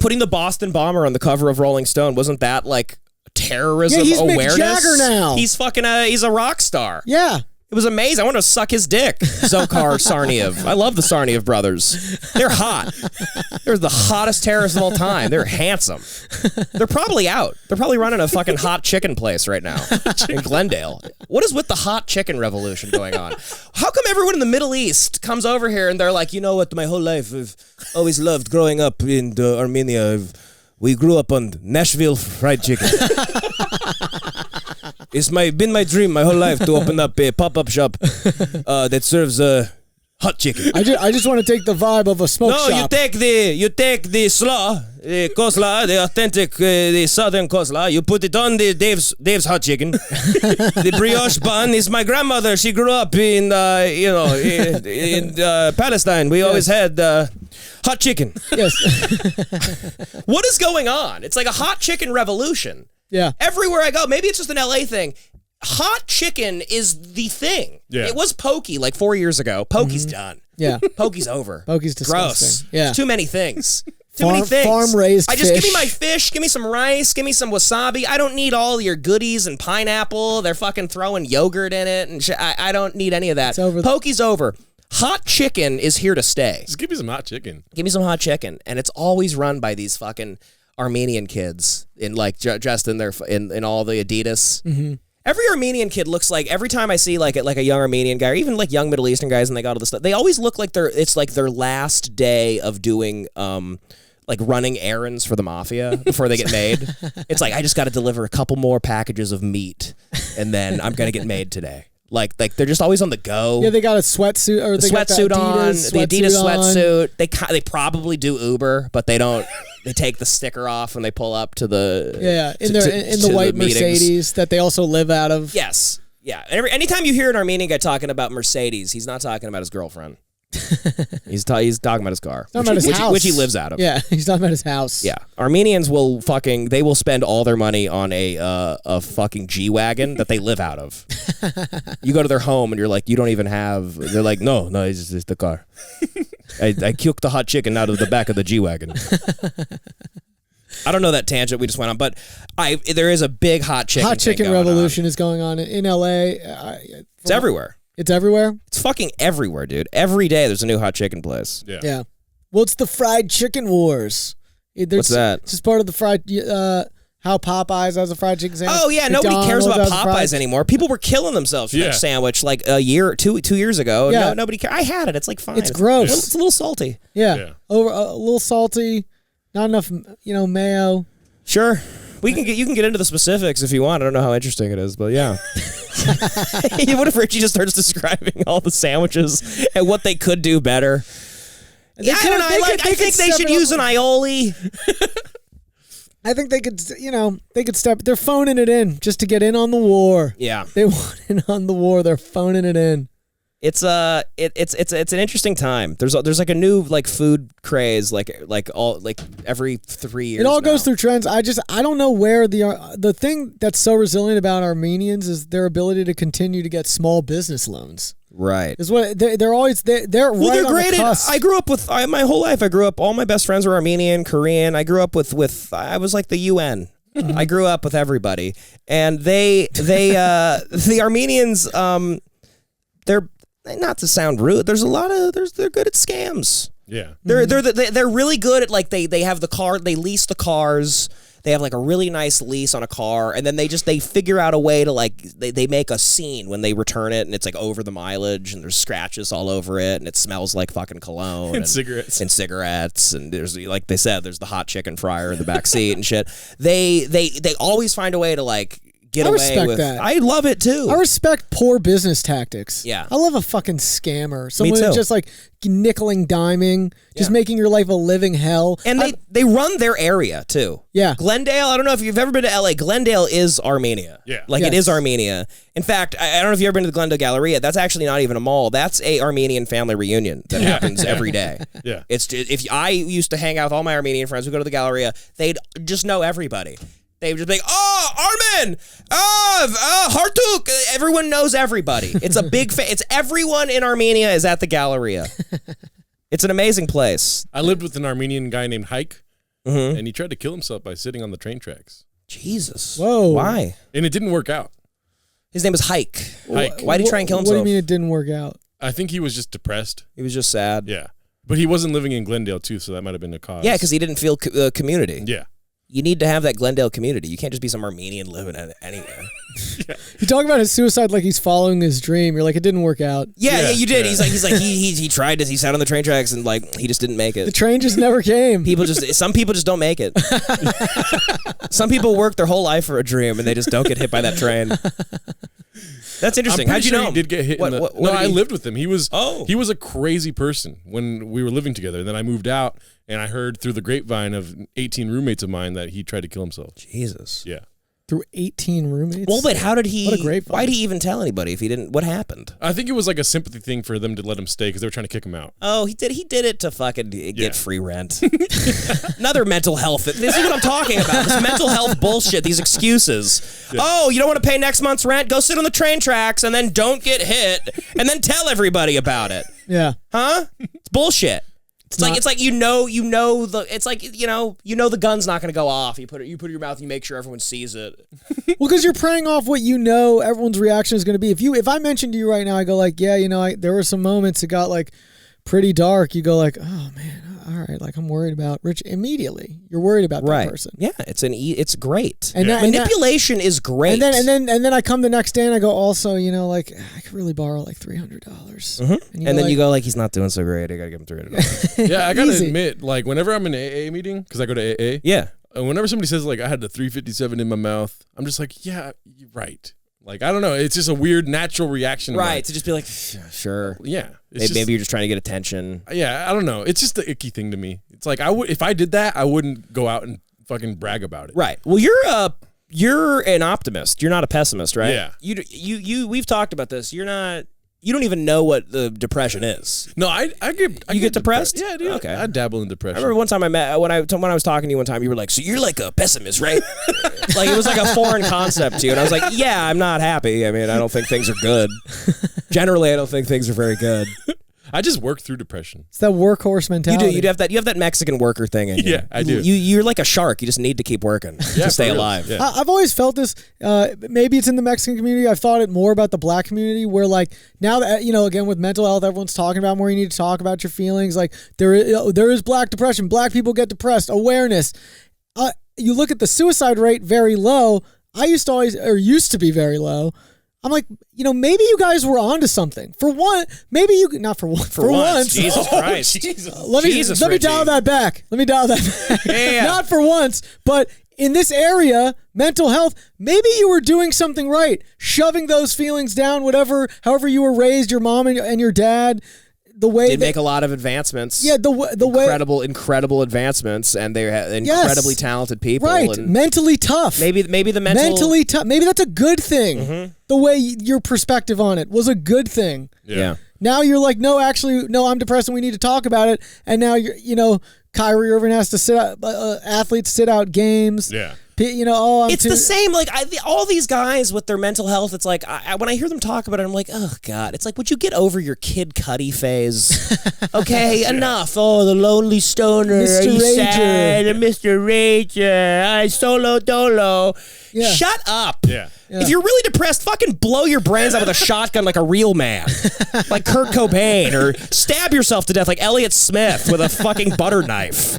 Putting the Boston bomber on the cover of Rolling Stone, wasn't that like terrorism he's awareness? Mick Jagger now. He's fucking he's a rock star. Yeah. It was amazing. I want to suck his dick. Zokhar Tsarnaev. I love the Tsarnaev brothers. They're hot. They're the hottest terrorists of all time. They're handsome. They're probably out. They're probably running a fucking hot chicken place right now in Glendale. What is with the hot chicken revolution going on? How come everyone in the Middle East comes over here and they're like, you know what, my whole life I've always loved growing up in Armenia. We grew up on Nashville fried chicken. It's been my dream my whole life to open up a pop-up shop that serves hot chicken. I just want to take the vibe of a smoke shop. No, you take the slaw, the kosla, the authentic, the southern kosla. You put it on the Dave's hot chicken. The brioche bun is my grandmother. She grew up in in Palestine. We always had hot chicken. Yes. What is going on? It's like a hot chicken revolution. Yeah. Everywhere I go, maybe it's just an LA thing. Hot chicken is the thing. Yeah. It was pokey like 4 years ago. Pokey's done. Yeah. Pokey's over. Pokey's disgusting. Gross. Yeah. Too many things. Too many things. Farm-raised Give me fish. my fish, give me some rice, give me some wasabi. I don't need all your goodies and pineapple. They're fucking throwing yogurt in it and shit. I don't need any of that. It's over. Pokey's over. Hot chicken is here to stay. Just give me some hot chicken. Give me some hot chicken. And it's always run by these fucking Armenian kids in like dressed in their in all the Adidas. Mm-hmm. Every Armenian kid looks like, every time I see like a young Armenian guy or even like young Middle Eastern guys and they got all this stuff, they always look like it's like their last day of doing like running errands for the mafia before they get made. It's like, I just got to deliver a couple more packages of meat, and then I'm gonna get made today. Like they're just always on the go. Yeah, they got a sweatsuit or they got the sweatsuit on, the Adidas sweatsuit. On. They probably do Uber, but they don't. They take the sticker off when they pull up to the in the white Mercedes that they also live out of. Yes, yeah. Anytime you hear an Armenian guy talking about Mercedes, he's not talking about his girlfriend. He's talking about his car, which he lives out of. Yeah, he's talking about his house. Yeah, Armenians will spend all their money on a fucking G-Wagon that they live out of. You go to their home and you're like, you don't even have. They're like, no, it's just the car. I cooked the hot chicken out of the back of the G-Wagon. I don't know that tangent we just went on, but there is a big hot chicken revolution is going on in LA. It's everywhere. It's everywhere? It's fucking everywhere, dude. Every day there's a new hot chicken place. Yeah. Well, it's the fried chicken wars. What's that? It's just part of the fried, how Popeyes has a fried chicken sandwich. Oh, yeah. Nobody cares about Popeyes anymore. People were killing themselves for that sandwich like a year, two years ago. Yeah. Nobody cared. I had it. It's like fine. It's gross. It's a little salty. Yeah. A little salty. Not enough, mayo. Sure. You can get into the specifics if you want. I don't know how interesting it is, but yeah. What if Richie just starts describing all the sandwiches and what they could do better? I don't know. I think they should use an aioli. I think they could step. They're phoning it in just to get in on the war. Yeah, they want in on the war. They're phoning it in. It's an interesting time. There's like a new like food craze like every 3 years. It all goes through trends. I don't know where the thing that's so resilient about Armenians is their ability to continue to get small business loans. Right. Is what they're always they're they're great. I grew up with my whole life. I grew up. All my best friends were Armenian, Korean. I grew up with I was like the UN. I grew up with everybody, and the Armenians they're. Not to sound rude, they're good at scams. Yeah, they're really good at like they have the car, they lease the cars, they have like a really nice lease on a car, and then they figure out a way to like they make a scene when they return it, and it's like over the mileage, and there's scratches all over it, and it smells like fucking cologne and cigarettes, and there's like they said, there's the hot chicken fryer in the back seat and shit. They always find a way to like. I respect that. I love it too. I respect poor business tactics. Yeah. I love a fucking scammer. Someone who's just like nickel and diming, just making your life a living hell. And they run their area too. Yeah. Glendale, I don't know if you've ever been to LA. Glendale is Armenia. Yeah. It is Armenia. In fact, I don't know if you've ever been to the Glendale Galleria. That's actually not even a mall. That's a Armenian family reunion that happens every day. Yeah. It's if I used to hang out with all my Armenian friends who go to the Galleria, they'd just know everybody. They would just be like, Armin! Hartuk! Everyone knows everybody. It's a big it's everyone in Armenia is at the Galleria. It's an amazing place. I lived with an Armenian guy named Hike, and he tried to kill himself by sitting on the train tracks. Jesus. Whoa. Why? And it didn't work out. His name was Hike. Hike. Why did he try and kill himself? What do you mean it didn't work out? I think he was just depressed. He was just sad. Yeah. But he wasn't living in Glendale, too, so that might have been a cause. Yeah, because he didn't feel community. Yeah. You need to have that Glendale community. You can't just be some Armenian living anywhere. You talk about his suicide like he's following his dream. You're like, it didn't work out. Yeah, you did. Yeah. He's like he tried this. He sat on the train tracks and like he just didn't make it. The train just never came. Some people just don't make it. Some people work their whole life for a dream and they just don't get hit by that train. That's interesting. How'd you know he did get hit? I lived with him. He was a crazy person when we were living together. And then I moved out, and I heard through the grapevine of 18 roommates of mine that he tried to kill himself. Jesus. Yeah. Through 18 roommates? Well, but how did he? What a grapevine. Why did he even tell anybody if he didn't? What happened? I think it was like a sympathy thing for them to let him stay because they were trying to kick him out. Oh, he did. He did it to fucking get free rent. Another mental health. This is what I'm talking about. This mental health bullshit. These excuses. Yeah. Oh, you don't want to pay next month's rent? Go sit on the train tracks and then don't get hit and then tell everybody about it. Yeah. Huh? It's bullshit. It's like the gun's not going to go off. You put it in your mouth and you make sure everyone sees it. Well, because you're preying off what everyone's reaction is going to be. If I mentioned to you right now, I go like, yeah, there were some moments it got like pretty dark. You go like, oh man, all right, like I'm worried about Rich immediately. You're worried about that person. Yeah, it's great. And manipulation is great. And then I come the next day and I go, also, like I could really borrow like $300. And then you go like, he's not doing so great. I gotta give him $300. Yeah, I gotta admit, like whenever I'm in an AA meeting, because I go to AA. Yeah. Whenever somebody says like I had the 357 in my mouth, I'm just like, yeah, you're right. Like, I don't know. It's just a weird natural reaction. Right. To just be like, sure. Yeah. Maybe you're just trying to get attention. Yeah. I don't know. It's just the icky thing to me. It's like, if I did that, I wouldn't go out and fucking brag about it. Right. Well, you're an optimist. You're not a pessimist, right? Yeah. We've talked about this. You don't even know what the depression is. No, I get depressed? Yeah, dude. Okay. I dabble in depression. I remember one time when I was talking to you one time, you were like, so you're like a pessimist, right? Like it was like a foreign concept to you. And I was like, yeah, I'm not happy. I mean, I don't think things are good. Generally, I don't think things are very good. I just work through depression. It's that workhorse mentality. You do. You have that Mexican worker thing in you. Yeah, I do. You're like a shark. You just need to keep working to stay alive. Yeah. I've always felt this. Maybe it's in the Mexican community. I've thought it more about the black community, where like now that again with mental health, everyone's talking about more. You need to talk about your feelings. Like there is black depression. Black people get depressed. Awareness. You look at the suicide rate, very low. Used to be very low. I'm like, maybe you guys were onto something. For one, maybe you not for one. For once. Jesus Christ. Let me dial that back. Yeah. Not for once, but in this area, mental health, maybe you were doing something right. Shoving those feelings down, however you were raised, your mom and your dad. The way they make a lot of advancements. Yeah, the way incredible advancements, and they're incredibly talented people. Right, and mentally tough. Maybe the mentally tough. Maybe that's a good thing. Mm-hmm. The way your perspective on it was a good thing. Yeah. Now you're like, no, I'm depressed, and we need to talk about it. And now Kyrie Irving has to sit out. Athletes sit out games. Yeah. It's the same. Like all these guys with their mental health. It's like when I hear them talk about it, I'm like, oh God. It's like, would you get over your Kid Cudi phase? Okay, enough. Oh, the lonely stoner, Mr. Rager, Mr. Rager, solo dolo. Yeah. Shut up. Yeah. If you're really depressed, fucking blow your brains out with a shotgun like a real man, like Kurt Cobain, or stab yourself to death like Elliott Smith with a fucking butter knife.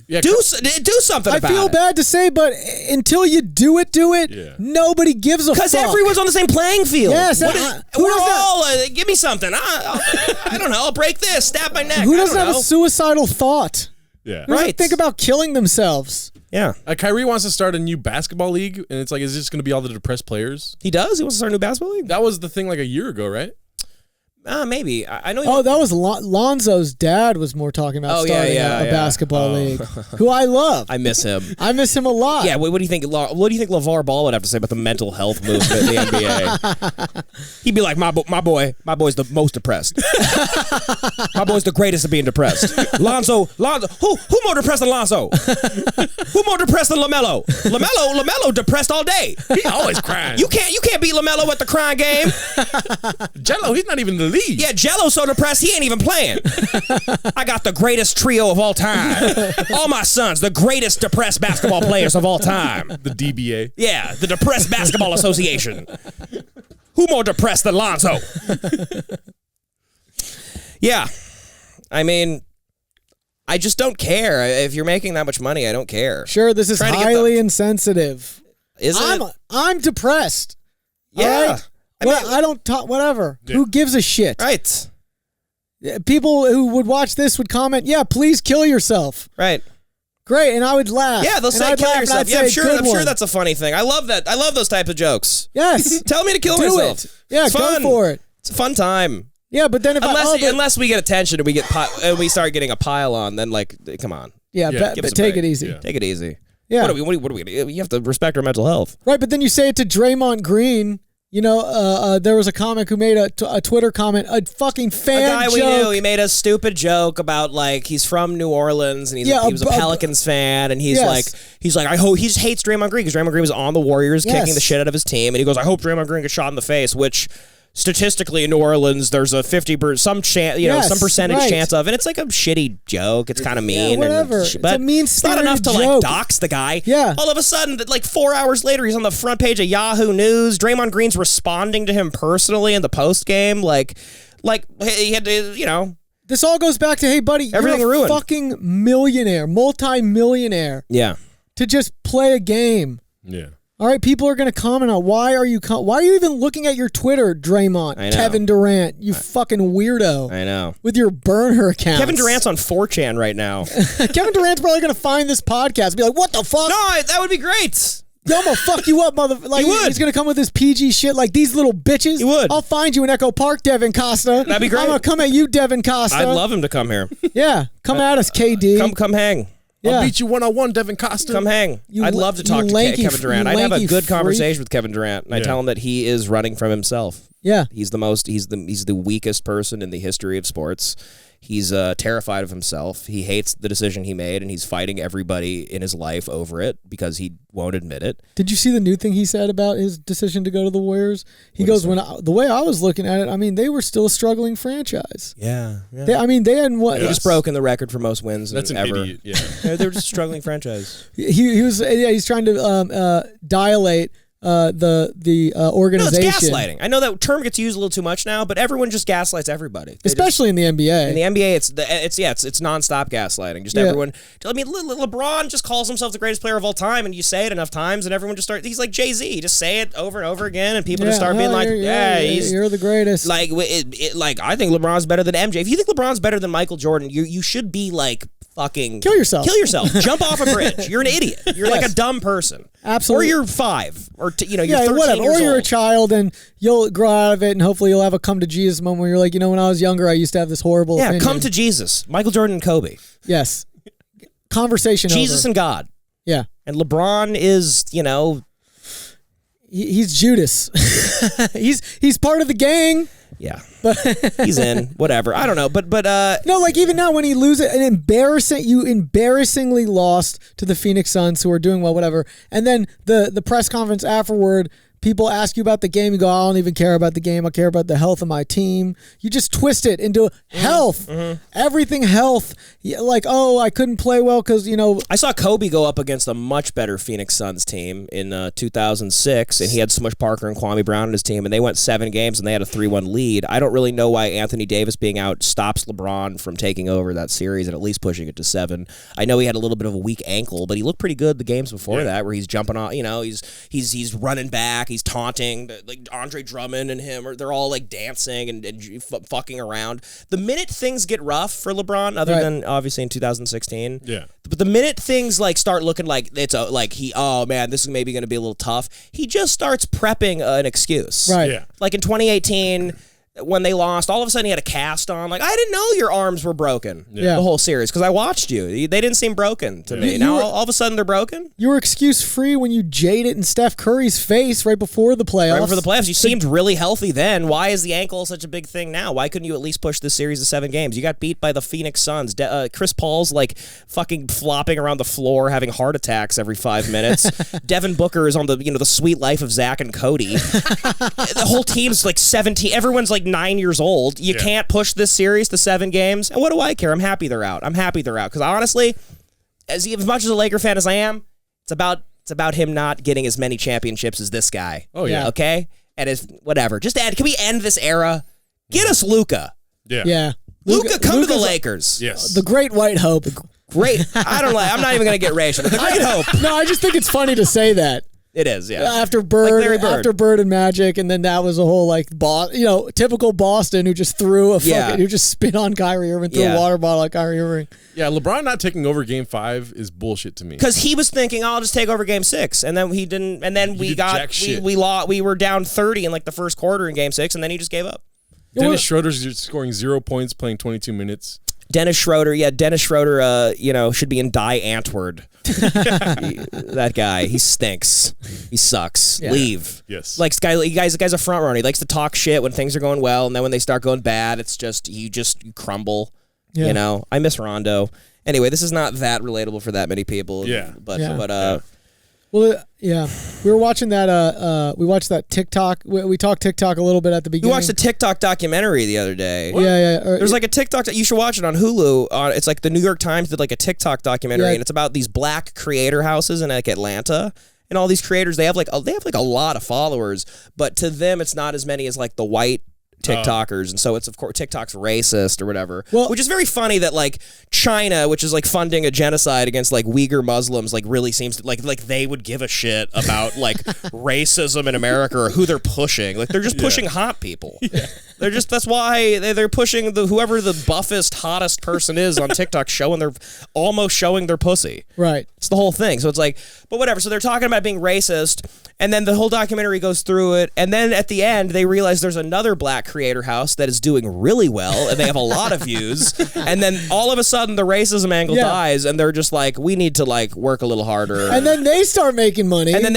Yeah, do something about it. I feel bad to say, but until you do it, yeah. Nobody gives a fuck. Because everyone's on the same playing field. Yes. We're all, give me something. I don't know. I'll break this, stab my neck. Who doesn't have a suicidal thought? Yeah. Who doesn't think about killing themselves? Yeah. Kyrie wants to start a new basketball league, and it's like, is this going to be all the depressed players? He does? He wants to start a new basketball league? That was the thing like a year ago, right? Maybe. I know. That was Lonzo's dad was more talking about starting a basketball league, who I love. I miss him. I miss him a lot. Yeah. What do you think? What do you think LeVar Ball would have to say about the mental health movement in the NBA? He'd be like, my boy's the most depressed. My boy's the greatest at being depressed. Lonzo. Who more depressed than Lonzo? Who more depressed than LaMelo? LaMelo depressed all day. He always crying. You can't beat LaMelo at the crying game. Jello, he's not even the league. Yeah, Jello's so depressed he ain't even playing. I got the greatest trio of all time. All my sons, the greatest depressed basketball players of all time. The DBA. Yeah, the Depressed Basketball Association. Who more depressed than Lonzo? Yeah. I mean, I just don't care. If you're making that much money, I don't care. Sure, this is highly insensitive. Is it? I'm depressed. Yeah. Right? I don't talk, whatever. Yeah. Who gives a shit? Right. People who would watch this would comment, yeah, please kill yourself. Right. Great, and I would laugh. Yeah, they'll say kill yourself. Yeah, I'm sure that's a funny thing. I love that. I love those types of jokes. Yes. Tell me to kill myself. Yeah, it's fun. Go for it. It's a fun time. Yeah, but then unless we get attention and we start getting a pile on, then like, come on. Yeah, but take it easy. Yeah. Take it easy. Yeah. What are we gonna do? You have to respect our mental health. Right, but then you say it to Draymond Green. There was a comic who made a Twitter comment, a fucking fan joke. A guy we knew, he made a stupid joke about like he's from New Orleans and he was a Pelicans fan, and he's like I hope he hates Draymond Green because Draymond Green was on the Warriors kicking the shit out of his team, and he goes, I hope Draymond Green gets shot in the face, which statistically in New Orleans there's a 50% some percentage chance of, and it's like a shitty joke. It's kind of mean. Yeah, whatever. But it's not enough to like dox the guy. Yeah. All of a sudden, like 4 hours later, he's on the front page of Yahoo News. Draymond Green's responding to him personally in the post game, like he had to, This all goes back to, hey, buddy, Everything you're a ruined. fucking millionaire, multi-millionaire. Yeah. To just play a game. Yeah. All right, people are going to comment on why are you even looking at your Twitter, Draymond, I know. Kevin Durant, you fucking weirdo. I know. With your burn her account. Kevin Durant's on 4chan right now. Kevin Durant's probably going to find this podcast and be like, what the fuck? No, that would be great. Yo, I'm going to fuck you up, motherfucker. Like, He would. He's going to come with this PG shit like these little bitches. He would. I'll find you in Echo Park, Devan Costa. That'd be great. I'm going to come at you, Devan Costa. I'd love him to come here. Yeah, come at us, KD. Come hang. Yeah. I'll beat you one-on-one, Devan Costa. Come hang. I'd love to talk to Kevin Durant. I'd have a good conversation with Kevin Durant, and I tell him that he is running from himself. Yeah. He's the weakest person in the history of sports. He's terrified of himself. He hates the decision he made, and he's fighting everybody in his life over it because he won't admit it. Did you see the new thing he said about his decision to go to the Warriors? He goes, the way I was looking at it, I mean, they were still a struggling franchise. Yeah. They hadn't what? He just broken the record for most wins That's an ever. idiot. Yeah. They were just a struggling franchise. He's trying to dilate the organization. No, it's gaslighting. I know that term gets used a little too much now, but everyone just gaslights everybody. Especially in the NBA. In the NBA, it's nonstop gaslighting. Just everyone. I mean, LeBron just calls himself the greatest player of all time, and you say it enough times, and everyone just starts. He's like Jay-Z. You just say it over and over again, and people just start being like, you're the greatest. Like, I think LeBron's better than MJ. If you think LeBron's better than Michael Jordan, you should be like fucking kill yourself. Jump off a bridge. You're an idiot. You're like a dumb person. Absolutely. Or you're 5, or you're 13 whatever. years Or you're old. a child and you'll grow out of it, and hopefully you'll have a come to Jesus moment where you're like, when I was younger, I used to have this horrible opinion. Come to Jesus. Michael Jordan and Kobe. Yes. Conversation Jesus over. and God. Yeah. And LeBron is, he's Judas. he's part of the gang. Yeah. He's in. Whatever. I don't know. But no, like even now when he loses you embarrassingly lost to the Phoenix Suns, who are doing well, whatever. And then the press conference afterward, people ask you about the game. You go, I don't even care about the game. I care about the health of my team. You just twist it into health. Everything health. Like, I couldn't play well because, I saw Kobe go up against a much better Phoenix Suns team in 2006, and he had Smush Parker and Kwame Brown on his team, and they went 7 games, and they had a 3-1 lead. I don't really know why Anthony Davis being out stops LeBron from taking over that series and at least pushing it to 7. I know he had a little bit of a weak ankle, but he looked pretty good the games before that, where he's jumping on, he's running back. He's taunting, like Andre Drummond and him, or they're all like dancing and fucking around. The minute things get rough for LeBron, other than obviously in 2016, but the minute things like start looking like it's this is maybe going to be a little tough, he just starts prepping an excuse. Right. Yeah. Like in 2018. When they lost, all of a sudden he had a cast on. Like, I didn't know your arms were broken the whole series because I watched you. They didn't seem broken to me. Now all of a sudden they're broken? You were excuse-free when you jaded in Steph Curry's face right before the playoffs. Right before the playoffs. You seemed really healthy then. Why is the ankle such a big thing now? Why couldn't you at least push this series to 7 games? You got beat by the Phoenix Suns. Chris Paul's like fucking flopping around the floor, having heart attacks every 5 minutes. Devin Booker is on the Sweet Life of Zach and Cody. The whole team's like 17. Everyone's like 9 years old. You can't push this series to 7 games. And what do I care? I'm happy they're out. Because honestly, as much as a Laker fan as I am, it's about him not getting as many championships as this guy. Oh yeah. Okay? And whatever. Just can we end this era? Get us Luka. Yeah. Yeah. Luka, come to the Lakers. Yes. The Great White Hope. Great. I'm not even going to get racial. The Great Hope. No, I just think it's funny to say that. It is, yeah. After Bird, Like Larry Bird. after Bird and Magic, and then that was a whole typical Boston who just threw who just spit on Kyrie Irving, threw a water bottle at Kyrie Irving. Yeah, LeBron not taking over Game 5 is bullshit to me. Because he was thinking, I'll just take over Game 6, and then he didn't. And then we were down 30 in like the first quarter in Game 6, and then he just gave up. Dennis Schroeder's scoring 0 points, playing 22 minutes. Dennis Schroeder, should be in Die Antwoord. That guy, he stinks. He sucks. Yeah. Leave. Yes. Like the guy's a front runner. He likes to talk shit when things are going well, and then when they start going bad, it's just you crumble. Yeah. I miss Rondo. Anyway, this is not that relatable for that many people. Yeah. Well, yeah, we were watching that. We watched that TikTok. We talked TikTok a little bit at the beginning. We watched a TikTok documentary the other day. What? Yeah. There's like a TikTok. You should watch it on Hulu. It's like the New York Times did like a TikTok documentary, and it's about these black creator houses in like Atlanta. And all these creators, they have like a lot of followers, but to them, it's not as many as like the white TikTokers, and so it's of course TikTok's racist or whatever. Well, which is very funny that like China, which is like funding a genocide against like Uyghur Muslims, like really seems to, like they would give a shit about like racism in America or who they're pushing. Like they're just pushing hot people. Yeah. That's why they're pushing whoever the buffest, hottest person is on TikTok, almost showing their pussy. Right. It's the whole thing. So it's like, but whatever. So they're talking about being racist, and then the whole documentary goes through it, and then at the end they realize there's another black creator house that is doing really well, and they have a lot of views, and then all of a sudden the racism angle dies, and they're just like, we need to like work a little harder. And then they start making money. Then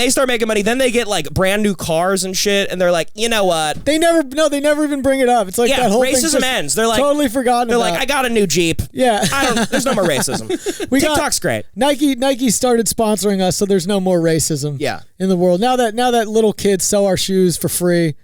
they get like brand new cars and shit, and they're like, you know what? They never even bring it up. It's like that whole racism ends. They're like totally forgotten. They're like, I got a new Jeep. Yeah. There's no more racism. TikTok's great. Nike started sponsoring us, so there's no more racism. In the world now that little kids sell our shoes for free.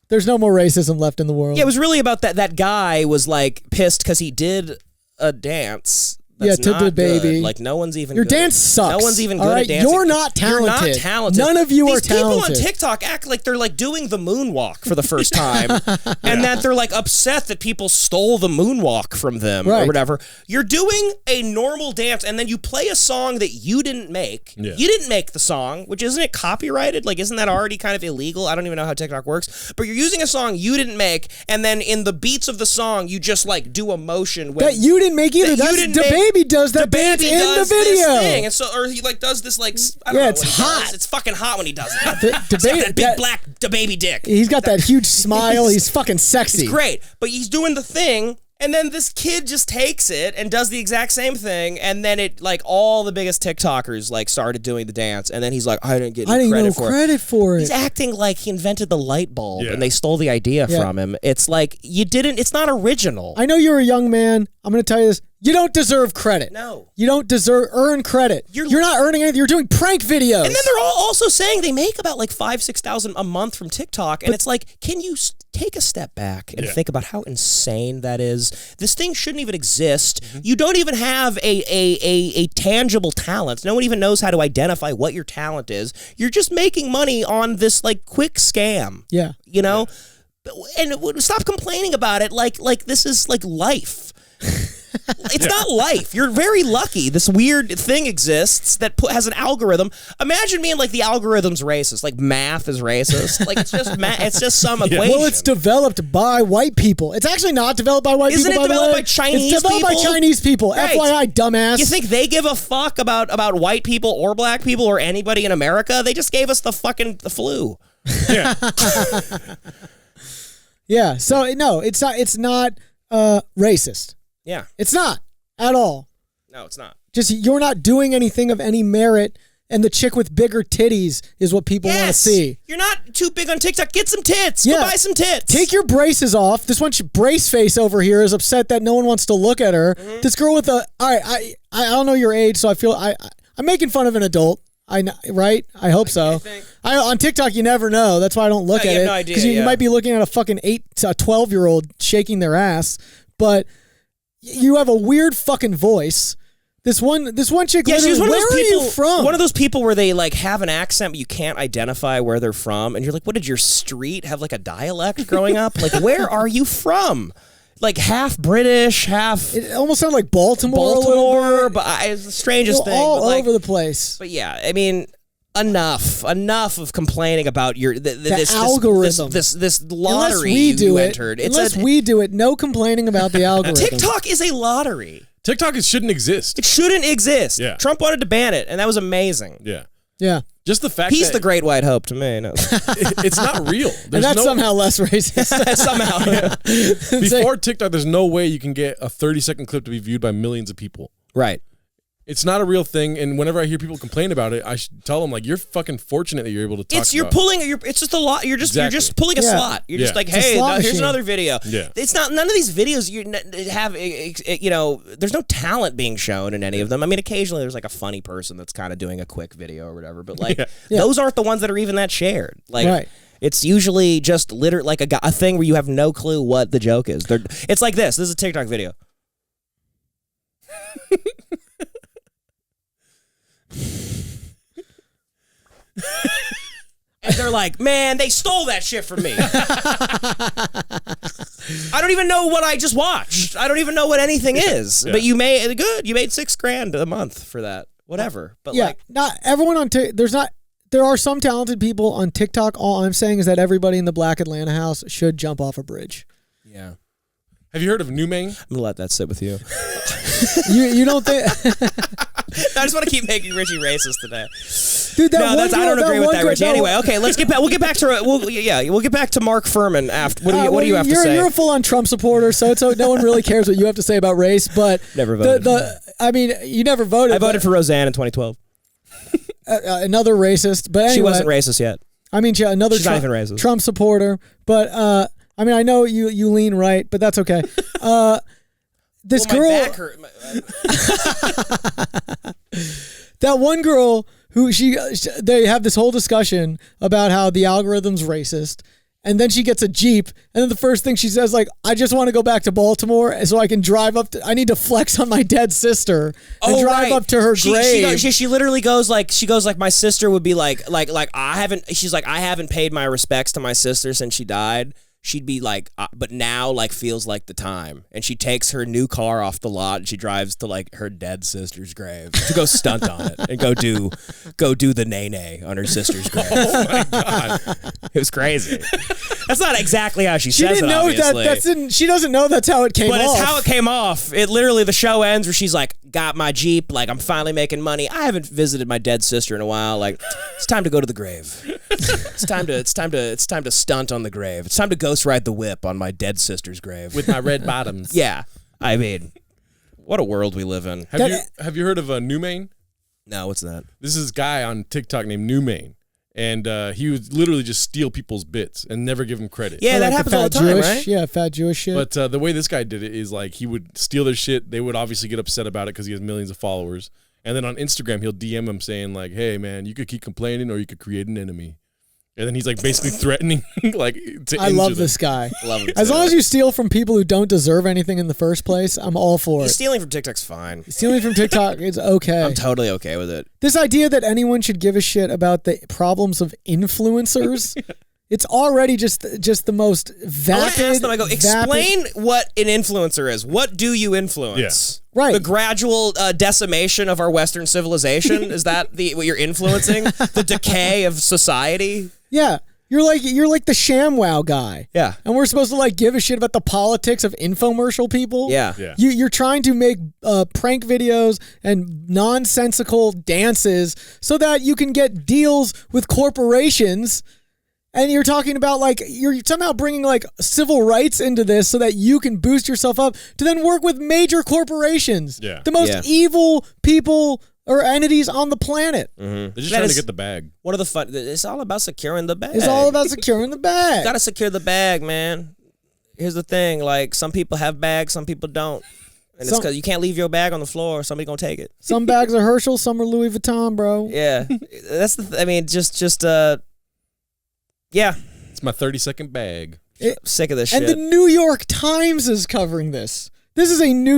There's no more racism left in the world. Yeah, it was really about that guy was like pissed because he did a dance. That's to the baby. Good. Like no one's even. Your good dance sucks. No one's even good at dancing. You're not talented. You're not talented. None of you are talented. These people on TikTok act like they're like doing the moonwalk for the first time, and that they're like upset that people stole the moonwalk from them or whatever. You're doing a normal dance, and then you play a song that you didn't make. Yeah. You didn't make the song, which isn't it copyrighted? Like, isn't that already kind of illegal? I don't even know how TikTok works. But you're using a song you didn't make, and then in the beats of the song, you just like do a motion that you didn't make either. That's the baby does that. In the video, thing. And so, or he like does this like I don't know it's hot. It's fucking hot when he does it. That big black baby dick. He's got that huge smile. He's fucking sexy. It's great, but he's doing the thing, and then this kid just takes it and does the exact same thing, and then it like all the biggest TikTokers like started doing the dance, and then he's like, I didn't get any credit for it. He's acting like he invented the light bulb, and they stole the idea from him. It's like you didn't. It's not original. I know you're a young man. I'm going to tell you this. You don't deserve credit. No. You don't earn credit. You're not earning anything. You're doing prank videos. And then they're all also saying they make about like 5,000-6,000 a month from TikTok. And it's like, can you take a step back and think about how insane that is? This thing shouldn't even exist. You don't even have a tangible talent. No one even knows how to identify what your talent is. You're just making money on this like quick scam. Yeah. You know? And stop complaining about it like this is like life. It's not life. You're very lucky. This weird thing exists that has an algorithm. Imagine being like the algorithm's racist, like math is racist. Like it's just it's just some equation. Well, it's developed by white people. It's actually not developed by white people. Isn't it developed by Chinese people? It's developed by Chinese people. Right. FYI, dumbass. You think they give a fuck about white people or black people or anybody in America? They just gave us the flu. Yeah. Yeah. So no, it's not racist. Yeah. It's not at all. No, it's not. Just you're not doing anything of any merit, and the chick with bigger titties is what people want to see. You're not too big on TikTok. Get some tits. Go buy some tits. Take your braces off. This one brace face over here is upset that no one wants to look at her. Mm-hmm. This girl with all right, I don't know your age, so I feel I'm making fun of an adult. Right? I hope so. On TikTok, you never know. That's why I don't look at it. No idea. Because you might be looking at a fucking 12-year-old shaking their ass, but you have a weird fucking voice. This one chick. Yeah, she's one of those people. Where are you from? One of those people where they like have an accent, but you can't identify where they're from, and you're like, "What did your street have like a dialect growing up? Like, where are you from?" Like half British, half. It almost sounded like Baltimore, but it's the strangest thing. All over the place. But yeah, I mean. Enough of complaining about this algorithm, this lottery you entered. Unless we do it, no complaining about the algorithm. TikTok is a lottery. TikTok shouldn't exist. It shouldn't exist. Yeah. Trump wanted to ban it, and that was amazing. Yeah. Yeah. Just the fact he's the great white hope to me. No. It's not real. And that's somehow less racist. Somehow. Yeah. Before TikTok, there's no way you can get a 30-second clip to be viewed by millions of people. Right. It's not a real thing, and whenever I hear people complain about it, I should tell them like, "You're fucking fortionate that you're able to talk." It's just a lot. You're just pulling a slot. You're just like, hey, here's another video. Yeah. It's not none of these videos you have. There's no talent being shown in any of them. I mean, occasionally there's like a funny person that's kind of doing a quick video or whatever, but like those aren't the ones that are even that shared. Like. Right. It's usually just like a thing where you have no clue what the joke is. It's like this. This is a TikTok video. And they're like, man, they stole that shit from me. I don't even know what I just watched. I don't even know what anything is. Yeah. But you made good. You made $6,000 a month for that. Whatever. But yeah, not everyone on there are some talented people on TikTok. All I'm saying is that everybody in the Black Atlanta house should jump off a bridge. Yeah. Have you heard of New Maine? I'm gonna let that sit with you. you don't think? I just want to keep making Richie racist today. Dude, I don't agree with that, Richie. Anyway, okay, let's get back. We'll get back to we'll get back to Mark Furman after. What do you have to say? You're a full-on Trump supporter, so no one really cares what you have to say about race. But never voted. I mean, you never voted. I voted for Roseanne in 2012. Another racist, but anyway, she wasn't racist yet. I mean, another She's not even racist. Trump supporter, but I mean, I know you lean right, but that's okay. This girl, my back hurt. that one girl who they have this whole discussion about how the algorithm's racist. And then she gets a Jeep, and then the first thing she says, like, I just want to go back to Baltimore so I can drive up. I need to flex on my dead sister and drive up to her grave. She literally goes like, my sister would be like I haven't paid my respects to my sister since she died. She'd be like, but now like feels like the time. And she takes her new car off the lot and she drives to like her dead sister's grave to go stunt on it and go do the nay on her sister's grave. Oh my God. It was crazy. That's not exactly how she says didn't it, know obviously. She doesn't know that's how it came off. But it's how it came off. It literally, the show ends where she's like, got my Jeep, like I'm finally making money. I haven't visited my dead sister in a while. Like, it's time to go to the grave. It's time to stunt on the grave. It's time to ghost ride the whip on my dead sister's grave. With my red bottoms. Yeah. I mean, what a world we live in. Have you heard of New Maine? No, what's that? This is a guy on TikTok named New Maine. And he would literally just steal people's bits and never give them credit. Yeah, that happens all the time, right? Yeah, fat Jewish shit. But the way this guy did it is like he would steal their shit. They would obviously get upset about it because he has millions of followers. And then on Instagram, he'll DM them saying like, hey, man, you could keep complaining or you could create an enemy. And then he's like basically threatening like to I love this guy. Love him as long as you steal from people who don't deserve anything in the first place, I'm all for it. Stealing from TikTok's fine. Stealing from TikTok is okay. I'm totally okay with it. This idea that anyone should give a shit about the problems of influencers, it's already just the most vapid. I want to ask them, I go, explain what an influencer is. What do you influence? Yeah. Right. The gradual decimation of our Western civilization? Is that what you're influencing? The decay of society? Yeah. You're like the ShamWow guy. Yeah. And we're supposed to like give a shit about the politics of infomercial people. Yeah. You're trying to make prank videos and nonsensical dances so that you can get deals with corporations. And you're talking about like you're somehow bringing like civil rights into this so that you can boost yourself up to then work with major corporations. Yeah. The most evil people or entities on the planet. Mm-hmm. They're just trying to get the bag. What are the fun? It's all about securing the bag. It's all about securing the bag. You gotta secure the bag, man. Here's the thing: like some people have bags, some people don't, and it's because you can't leave your bag on the floor. Somebody's gonna take it. Some bags are Herschel, some are Louis Vuitton, bro. Yeah, that's the. I mean, yeah. It's my 30-second bag. I'm sick of this shit. And the New York Times is covering this. This is a New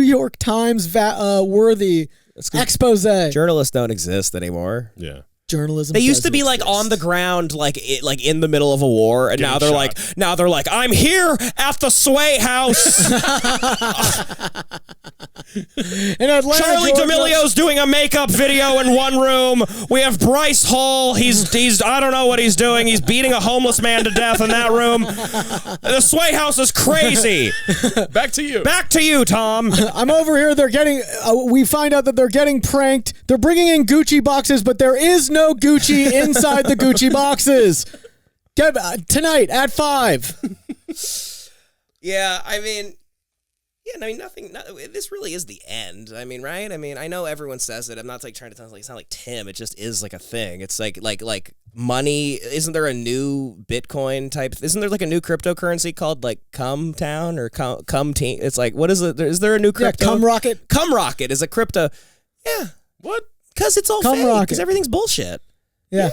York Times worthy expose. Journalists don't exist anymore. Yeah. Journalism. They used to be like on the ground, like in the middle of a war, and now they're like, I'm here at the Sway House. In Atlanta, Charlie D'Amelio's doing a makeup video in one room. We have Bryce Hall. He's I don't know what he's doing. He's beating a homeless man to death in that room. The Sway House is crazy. Back to you, Tom. I'm over here. They're getting. We find out that they're getting pranked. They're bringing in Gucci boxes, but there is no Gucci inside the Gucci boxes. Tonight at 5. Yeah, I mean, nothing. This really is the end. I mean, right? I mean, I know everyone says it. I'm not like trying to sound like it's not like Tim. It just is like a thing. It's like money. Isn't there a new Bitcoin type? Isn't there like a new cryptocurrency called like Cum Town or Cum Team? It's like, what is it? Is there a new crypto? Yeah, Cum Rocket. Cum Rocket is a crypto. Yeah. What? Because it's all fake. Because everything's bullshit. Yeah.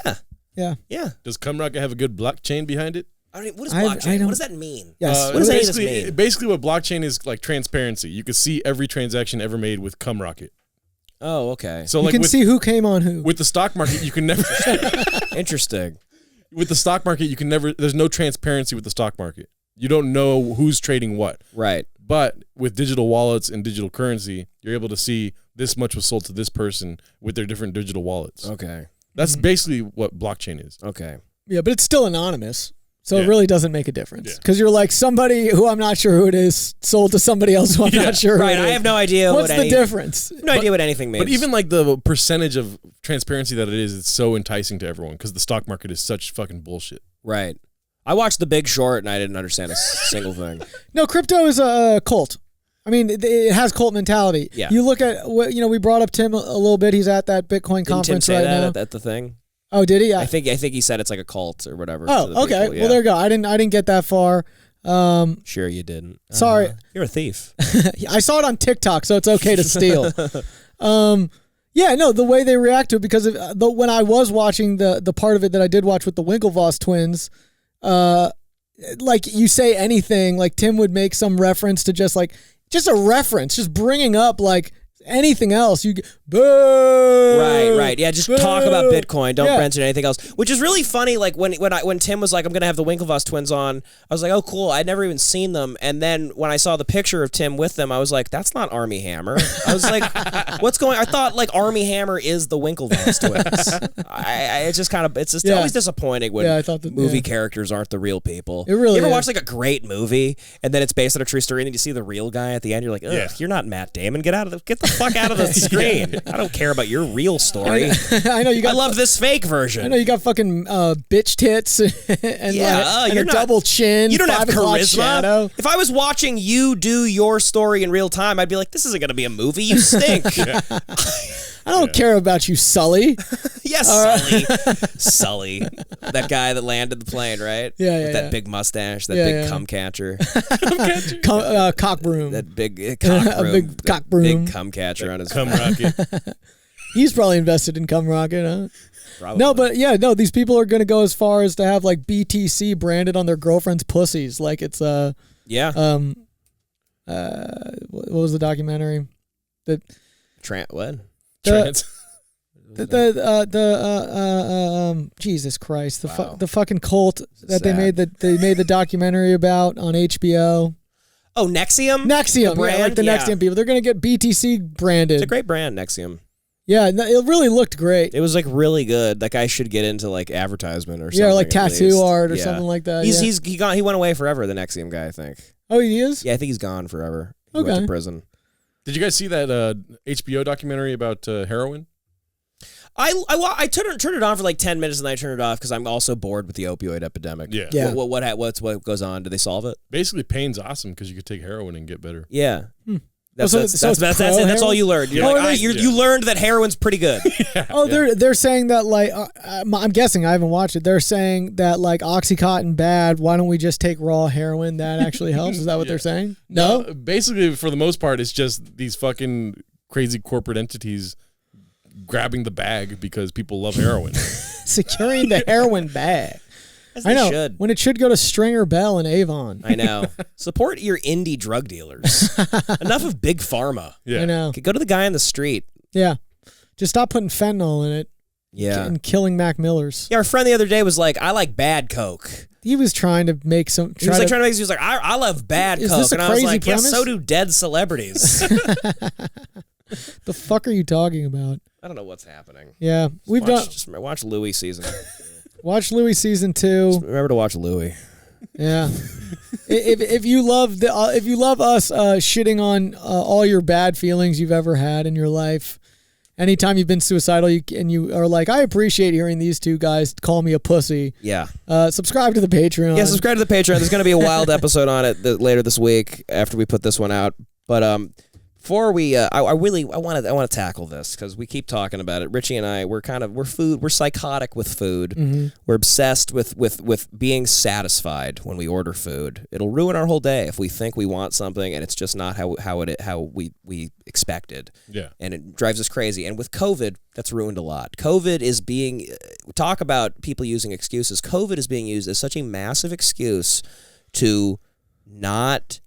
Does Cum Rocket have a good blockchain behind it? I mean, what is blockchain? What does that mean? Yes. What does any of this mean? Basically, what blockchain is like transparency. You can see every transaction ever made with Cum Rocket. Oh, okay. So you can see who came on who. With the stock market, you can never. Interesting. With the stock market, you can never. There's no transparency with the stock market. You don't know who's trading what. Right. But with digital wallets and digital currency, you're able to see this much was sold to this person with their different digital wallets. Okay. That's basically what blockchain is. Okay. Yeah, but it's still anonymous. So Yeah. it really doesn't make a difference. Yeah. Because you're like, somebody who I'm not sure who it is sold to somebody else who I'm not sure Right. who it is. I have no idea. What's the difference? No idea what anything means. But even like the percentage of transparency that it is, it's so enticing to everyone because the stock market is such fucking bullshit. Right. I watched The Big Short and I didn't understand a single thing. No, crypto is a cult. I mean, it has cult mentality. Yeah. You look at what we brought up Tim a little bit. He's at that Bitcoin Didn't Tim conference say right that now. at the thing? Oh, did he? I think he said it's like a cult or whatever. Oh, to the okay. people, Well, there you go. I didn't get that far. Sure you didn't. Sorry. You're a thief. I saw it on TikTok, so it's okay to steal. Yeah, no, the way they react to it, because when I was watching the part of it that I did watch with the Winklevoss twins, like you say anything, like Tim would make some reference to just a reference, just bringing up like anything else. Boo! Right. Yeah, just talk about Bitcoin. Don't mention anything else. Which is really funny. Like when Tim was like, I'm gonna have the Winklevoss twins on, I was like, oh cool. I'd never even seen them. And then when I saw the picture of Tim with them, I was like, that's not Army Hammer. I was like, what's going? I thought like Army Hammer is the Winklevoss twins. It's just kind of always disappointing when I thought movie characters aren't the real people. It really You ever is. watch like a great movie and then it's based on a true story and then you see the real guy at the end, you're like, ugh, you're not Matt Damon. Get the fuck out of the screen. I don't care about your real story. I know you got. I love this fake version. I know you got fucking bitch tits and, and you're a double chin. You don't have 5 o'clock charisma. shadow. If I was watching you do your story in real time, I'd be like, this isn't going to be a movie. You stink. I don't care about you, Sully. Yes, Sully. Sully. That guy that landed the plane, right? Yeah, With yeah, that yeah. big mustache, that big cum catcher. Cock broom. That big cock broom. big that cock broom. Big cum catcher on his Cum rocket. He's probably invested in Cum Rocket, huh? Probably. No, but these people are going to go as far as to have like BTC branded on their girlfriend's pussies. Like it's Yeah. what was the documentary? What? Jesus Christ, Wow. the fucking cult that they made the documentary about on HBO. Oh, Nexium? Nexium, brand? like the Nexium people. They're gonna get BTC branded. It's a great brand, Nexium. Yeah, no, it really looked great. It was like really good. That guy should get into like advertisement or something. Yeah, or like at tattoo least. art or something like that. He went away forever, the Nexium guy, I think. Oh, he is? Yeah, I think he's gone forever. He Okay. went to prison. Did you guys see that HBO documentary about heroin? I turned it on for like 10 minutes and then I turned it off because I'm also bored with the opioid epidemic. Yeah. Yeah. What goes on? Do they solve it? Basically, pain's awesome because you could take heroin and get better. Yeah. That's so it. it's That's all pro-heroin? you learned. You're Oh, like, it is? you learned that heroin's pretty good. Oh, they're saying that like I'm guessing I haven't watched it. They're saying that like OxyContin bad. Why don't we just take raw heroin? That actually helps. Is that what they're saying? No. Basically, for the most part, it's just these fucking crazy corporate entities grabbing the bag because people love heroin. Securing the heroin bag. As I they know. should. When it should go to Stringer Bell and Avon. I know. Support your indie drug dealers. Enough of big pharma. Yeah. I know. Go to the guy on the street. Yeah. Just stop putting fentanyl in it Yeah. and killing Mac Millers. Yeah, our friend the other day was like, I like bad Coke. He was trying to make some. He was like, I love bad Is Coke. this a And I was crazy like, yes, premise? so do dead celebrities. The fuck are you talking about? I don't know what's happening. Yeah, Just watch Louis season. watch Louis season 2. Remember to watch Louis. Yeah. if you love us shitting on all your bad feelings you've ever had in your life, anytime you've been suicidal and you are like, I appreciate hearing these two guys call me a pussy. Yeah. Subscribe to the Patreon. Yeah, subscribe to the Patreon. There's going to be a wild episode on it later this week after we put this one out. But before we, I want to tackle this because we keep talking about it. Richie and I, we're psychotic with food. Mm-hmm. We're obsessed with being satisfied when we order food. It'll ruin our whole day if we think we want something and it's just not how we expected. Yeah. And it drives us crazy. And with COVID, that's ruined a lot. COVID is being, talk about people using excuses. COVID is being used as such a massive excuse to not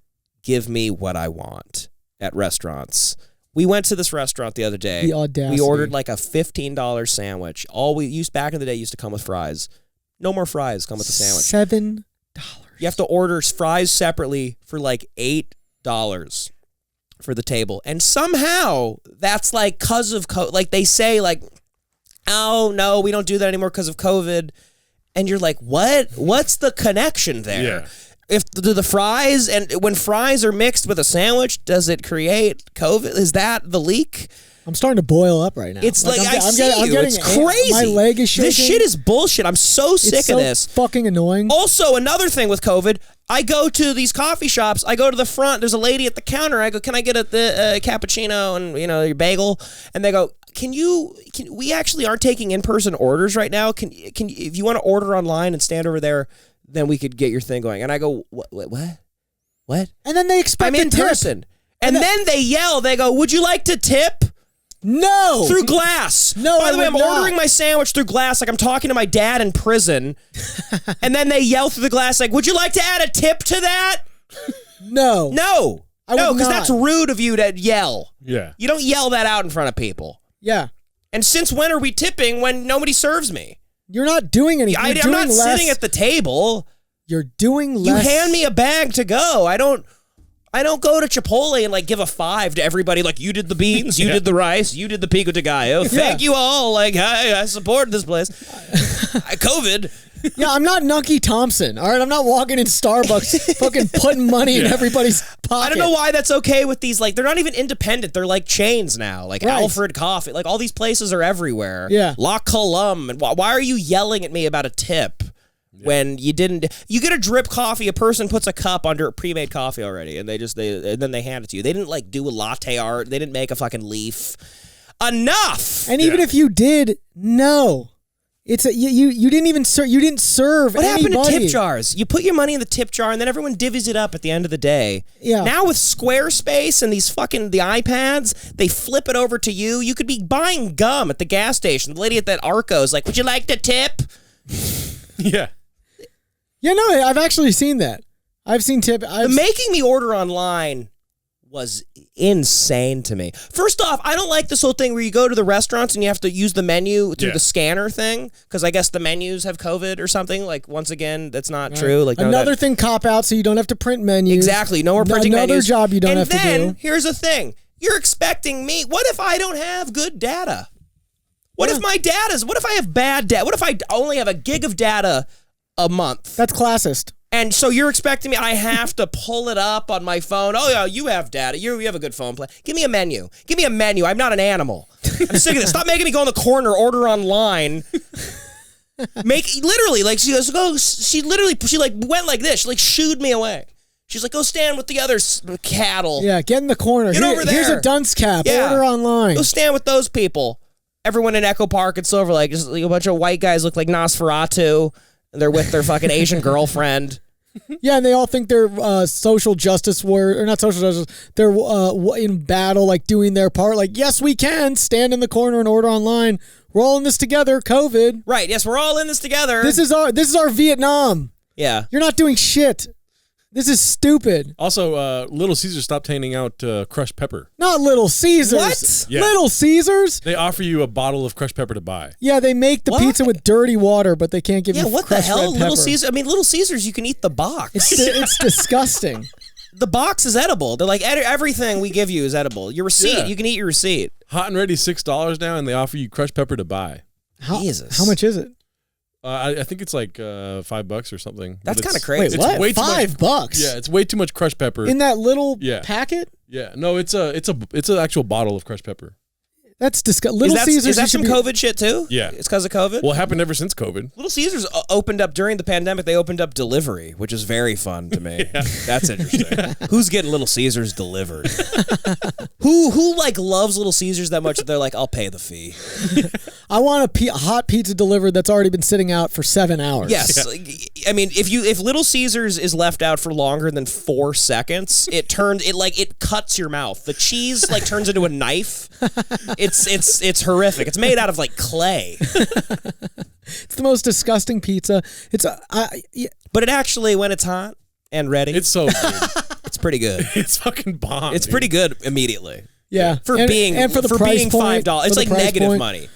give me what I want at restaurants. We went to this restaurant the other day. The audacity. We ordered like a $15 sandwich. All we used back in the day used to come with fries. No more fries come with the sandwich. $7. You have to order fries separately for like $8 for the table. And somehow that's like because of like they say like, oh no, we don't do that anymore because of COVID. And you're like, what? What's the connection there? Yeah. If the fries and when fries are mixed with a sandwich, does it create COVID? Is that the leak? I'm starting to boil up right now. It's like I'm I see getting, you. It's crazy. My leg is shaking. This shit is bullshit. I'm so sick of this. Fucking annoying. Also, another thing with COVID, I go to these coffee shops. I go to the front. There's a lady at the counter. I go, can I get the cappuccino and your bagel? And they go, we actually aren't taking in-person orders right now. Can if you want to order online and stand over there, then we could get your thing going. And I go, what? And then they expect I'm in person. And then they yell. They go, would you like to tip? No. Through glass. No, By the way, I'm not. ordering my sandwich through glass like I'm talking to my dad in prison. And then they yell through the glass like, would you like to add a tip to that? No. No. I would because not. that's rude of you to yell. Yeah. You don't yell that out in front of people. Yeah. And since when are we tipping when nobody serves me? You're not doing anything. I'm not sitting at the table. You're doing less. You hand me a bag to go. I don't go to Chipotle and like give a 5 to everybody. Like you did the beans, you did the rice, you did the pico de gallo. Thank you all. Like I support this place. COVID. Yeah, I'm not Nucky Thompson. All right, I'm not walking in Starbucks, fucking putting money in everybody's pocket. I don't know why that's okay with these. Like they're not even independent. They're like chains now. Like Right. Alfred Coffee. Like all these places are everywhere. Yeah. La Colombe. And why are you yelling at me about a tip? When you didn't, you get a drip coffee. A person puts a cup under a pre-made coffee already, and then they hand it to you. They didn't like do a latte art. They didn't make a fucking leaf. Enough. And even if you did, no, it's you didn't even you didn't serve. What happened to anybody. tip jars? You put your money in the tip jar, and then everyone divvies it up at the end of the day. Yeah. Now with Squarespace and these fucking the iPads, they flip it over to you. You could be buying gum at the gas station. The lady at that Arco is like, "Would you like to tip?" Yeah. Yeah, no, I've actually seen that. I've seen tip. Making me order online was insane to me. First off, I don't like this whole thing where you go to the restaurants and you have to use the menu through the scanner thing, because I guess the menus have COVID or something. Like, once again, that's not true. Like another thing, cop out, so you don't have to print menus. Exactly. No more printing menus. Another job you don't have to do. And then, here's the thing. You're expecting me. What if I don't have good data? What if what if I have bad data? What if I only have a gig of data a month? That's classist. And so you're expecting me, I have to pull it up on my phone. Oh, yeah, you have data. You have a good phone plan. Give me a menu. Give me a menu. I'm not an animal. I'm sick of this. Stop making me go in the corner, order online. Literally, like, she went like this. She, like, shooed me away. She's like, go stand with the other cattle. Yeah, get in the corner. Get over there. Here's a dunce cap. Yeah. Order online. Go stand with those people. Everyone in Echo Park and Silver Lake, just like a bunch of white guys look like Nosferatu. And they're with their fucking Asian girlfriend. Yeah, and they all think they're social justice or not social justice. They're in battle, like doing their part. Like, yes, we can stand in the corner and order online. We're all in this together. COVID. Right. Yes, we're all in this together. This is our Vietnam. Yeah. You're not doing shit. This is stupid. Also, Little Caesars stopped handing out crushed pepper. Not Little Caesars. What? Yeah. Little Caesars? They offer you a bottle of crushed pepper to buy. Yeah, they make the pizza with dirty water, but they can't give you what the crushed hell? red pepper. Little Caesars. I mean, Little Caesars, you can eat the box. It's disgusting. The box is edible. They're like, everything we give you is edible. Your receipt, Yeah. you can eat your receipt. Hot and ready, $6 now, and they offer you crushed pepper to buy. Jesus. How much is it? I think it's like $5 or something. That's kind of Wait, crazy. It's what? way too much- $5? Yeah, it's way too much crushed pepper. In that little Yeah. packet? Yeah, no, it's an actual bottle of crushed pepper. That's disgusting. Little Caesars. Is that you some should be- COVID shit too? Yeah. It's because of COVID? Well, it happened ever since COVID. Little Caesars opened up during the pandemic. They opened up delivery, which is very fun to me. That's interesting. Who's getting Little Caesars delivered? Who like loves Little Caesars that much that they're like, I'll pay the fee. I want a hot pizza delivered that's already been sitting out for 7 hours. Yes, I mean if Little Caesars is left out for longer than 4 seconds, it cuts your mouth. The cheese like turns into a knife. It's horrific. It's made out of like clay. It's the most disgusting pizza. But it actually, when it's hot and ready, It's so good. it's pretty good. It's fucking bomb. It's dude. pretty good immediately. Yeah. For being and for the price being point, $5. for It's the like price negative point. money.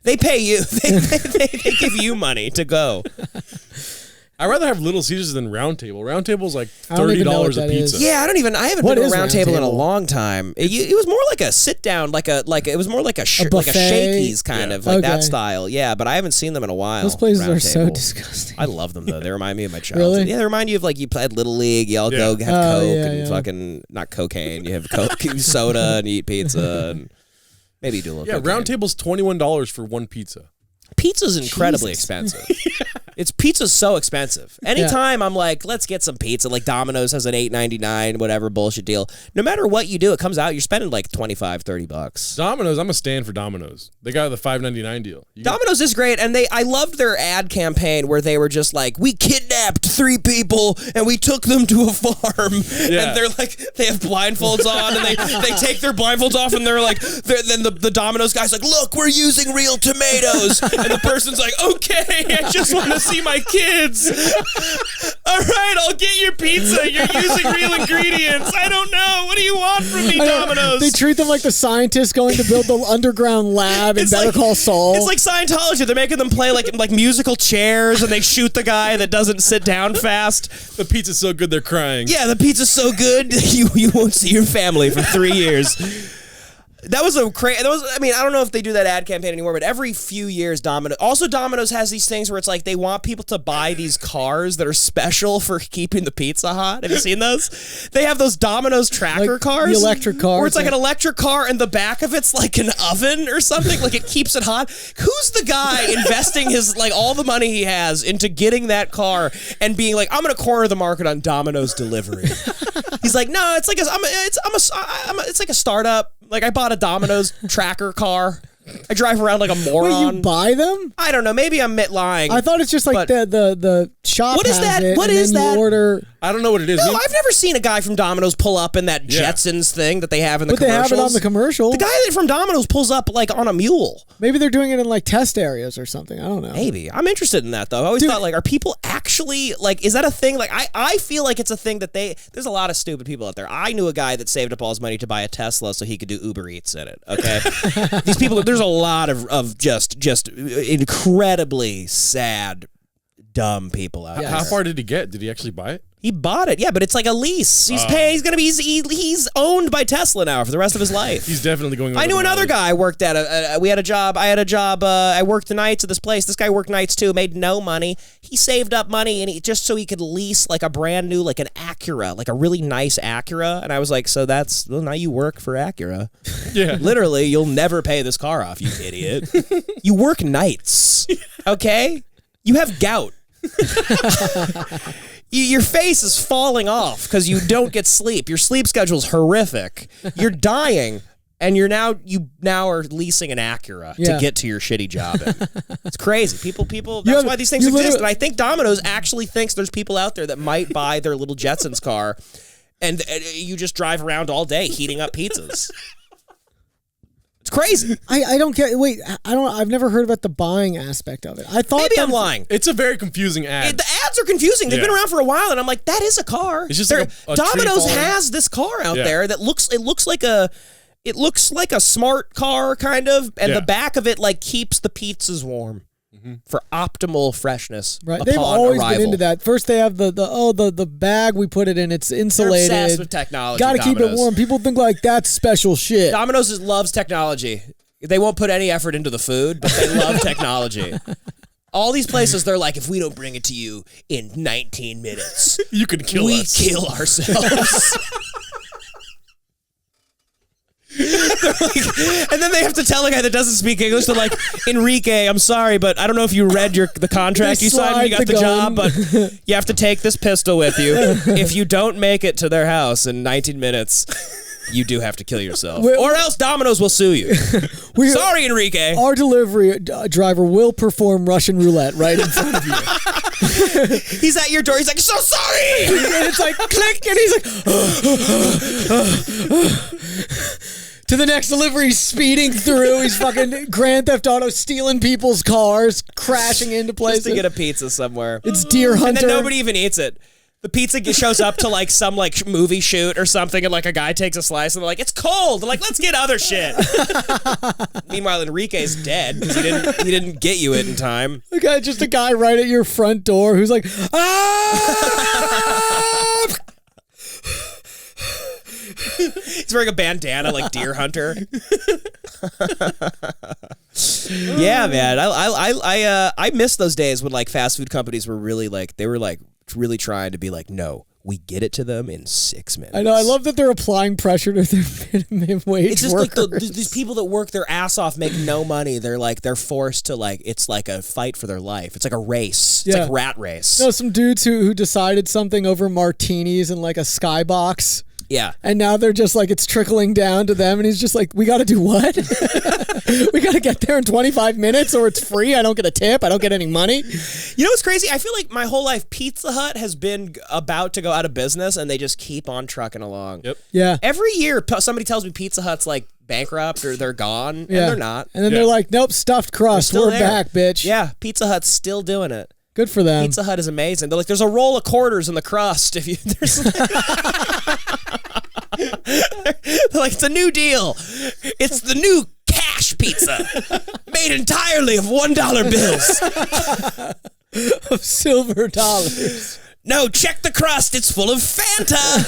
They pay you. They give you money to go. I'd rather have Little Caesars than Round Table. Round Table's like $30 a is. pizza. Yeah, I haven't been to a Round Table in a long time. It was more like a sit down, it was more like a Shakey's kind of like that style. Yeah, but I haven't seen them in a while. Those places Round are so Table. disgusting. I love them though. They remind me of my childhood. Really? Yeah, they remind you of like you played Little League. You all go have Coke and fucking not cocaine. You have Coke, soda, and you eat pizza, and maybe you do a little. Yeah, cocaine. Round Table's $21 for one pizza. Pizza's incredibly expensive. Pizza's so expensive. Anytime I'm like, let's get some pizza, like Domino's has an $8.99 whatever bullshit deal. No matter what you do, it comes out, you're spending like $25-$30. Domino's, I'm a stand for Domino's. They got the $5.99 deal. Domino's is great, and I loved their ad campaign where they were just like, we kidnapped 3 people and we took them to a farm. Yeah. And they're like, they have blindfolds on and they take their blindfolds off and they're like, then the Domino's guy's like, look, we're using real tomatoes. And the person's like, okay, I just want to see my kids. All right, I'll get your pizza. You're using real ingredients. I don't know. What do you want from me, Domino's? They treat them like the scientists going to build the underground lab in Better Call Saul. It's like Scientology. They're making them play like musical chairs, and they shoot the guy that doesn't sit down fast. The pizza's so good they're crying. Yeah, the pizza's so good you won't see your family for 3 years. That was a crazy. I mean, I don't know if they do that ad campaign anymore, but every few years, Domino's has these things where it's like they want people to buy these cars that are special for keeping the pizza hot. Have you seen those? They have those Domino's tracker cars, the electric cars, where it's like an electric car, and the back of it's like an oven or something. Like it keeps it hot. Who's the guy investing his all the money he has into getting that car and being like, I'm gonna corner the market on Domino's delivery? He's like, no, it's like it's like a startup. Like I bought a Domino's tracker car. I drive around like a moron. Wait, you buy them? I don't know. Maybe I'm lying. I thought it's just like the shop. What is has that? It, what and is then that? You order. I don't know what it is. No, I've never seen a guy from Domino's pull up in that Jetsons thing that they have in the commercials. But they have it on the commercial. The guy from Domino's pulls up like on a mule. Maybe they're doing it in like test areas or something. I don't know. Maybe. I'm interested in that though. I always thought like, are people actually like, is that a thing? Like I feel like it's a thing that there's a lot of stupid people out there. I knew a guy that saved up all his money to buy a Tesla so he could do Uber Eats in it. Okay. These people, there's a lot of just incredibly sad, dumb people out there. How far did he get? Did he actually buy it? He bought it, yeah, but it's like a lease. He's paying. He's owned by Tesla now for the rest of his life. He's definitely going. I knew another guy I worked at. We had a job. I had a job. I worked the nights at this place. This guy worked nights too. Made no money. He saved up money and just so he could lease like a brand new, like an Acura, like a really nice Acura. And I was like, so now you work for Acura. Yeah, literally, you'll never pay this car off, you idiot. You work nights, okay? You have gout. Your face is falling off because you don't get sleep. Your sleep schedule's horrific. You're dying, and you now are leasing an Acura to get to your shitty job. It's crazy. People. That's why these things exist. And I think Domino's actually thinks there's people out there that might buy their little Jetsons car, and you just drive around all day heating up pizzas. It's crazy. I don't get. Wait, I've never heard about the buying aspect of it. I thought maybe I'm lying. It's a very confusing ad. The ads are confusing. They've been around for a while, and I'm like, that is a car. It's just like a Domino's tree has this car out there that looks like a smart car kind of, and the back of it like keeps the pizzas warm. For optimal freshness. Right. They've always been into that. First they have the bag we put it in, it's insulated. They're obsessed with technology. Gotta keep it warm. People think like that's special shit. Domino's loves technology. They won't put any effort into the food, but they love technology. All these places, they're like, if we don't bring it to you in 19 minutes, you can kill us. We kill ourselves. And then they have to tell a guy that doesn't speak English, they're like, Enrique, I'm sorry, but I don't know if you read the contract you signed when you got the job, but you have to take this pistol with you. If you don't make it to their house in 19 minutes, you do have to kill yourself. Or else Domino's will sue you. Sorry, Enrique. Our delivery driver will perform Russian roulette right in front of you. He's at your door. He's like, so sorry. And it's like, click. And he's like, to the next delivery, he's speeding through. He's fucking Grand Theft Auto stealing people's cars, crashing into places. Just to get a pizza somewhere. It's Deer Hunter. And then nobody even eats it. The pizza shows up to like some like movie shoot or something, and like a guy takes a slice, and they're like, "It's cold." They're like, "Let's get other shit." Meanwhile, Enrique's dead because he didn't get you it in time. Okay, just a guy right at your front door who's like, "Ah!" He's wearing a bandana like Deer Hunter. Yeah, man. I miss those days when like fast food companies were really like really trying to be like, no, we get it to them in 6 minutes. I know. I love that they're applying pressure to their minimum wage It's just workers. like these people that work their ass off, make no money. They're forced to like, it's like a fight for their life. It's like a race. It's like rat race. No, some dudes who decided something over martinis and like a skybox. Yeah. And now they're just like, it's trickling down to them. And he's just like, we got to do what? We got to get there in 25 minutes or it's free. I don't get a tip. I don't get any money. You know what's crazy? I feel like my whole life Pizza Hut has been about to go out of business and they just keep on trucking along. Yep. Yeah. Every year somebody tells me Pizza Hut's like bankrupt or they're gone, and they're not. And then they're like, nope, stuffed crust. We're back, bitch. Yeah, Pizza Hut's still doing it. Good for them. Pizza Hut is amazing. They're like, there's a roll of quarters in the crust. If you, they're like, it's a new deal. It's the new cash pizza, made entirely of $1 bills, of silver dollars. No, check the crust. It's full of Fanta.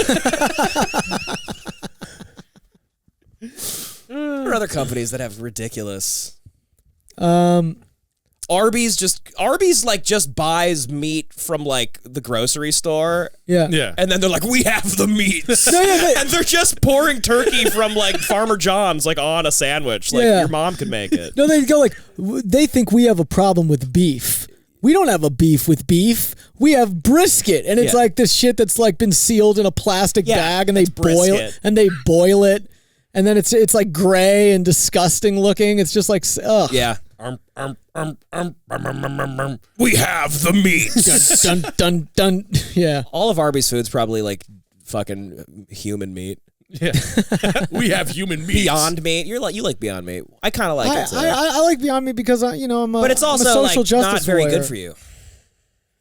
There are other companies that have ridiculous. Arby's just buys meat from like the grocery store. Yeah. Yeah. And then they're like, we have the meats. And they're just pouring turkey from like Farmer John's like on a sandwich. Like your mom could make it. No, they go like, they think we have a problem with beef. We don't have a beef with beef. We have brisket. And it's like this shit that's like been sealed in a plastic bag and they boil it. And then it's like gray and disgusting looking. It's just like, ugh. Yeah. We have the meat. Dun, dun, dun, dun. Yeah. All of Arby's food's probably like fucking human meat. Yeah. We have human meat. Beyond Meat. You like Beyond Meat. I kind of like it too. I like Beyond Meat because I'm a but it's also I'm a social like justice not very warrior. good for you.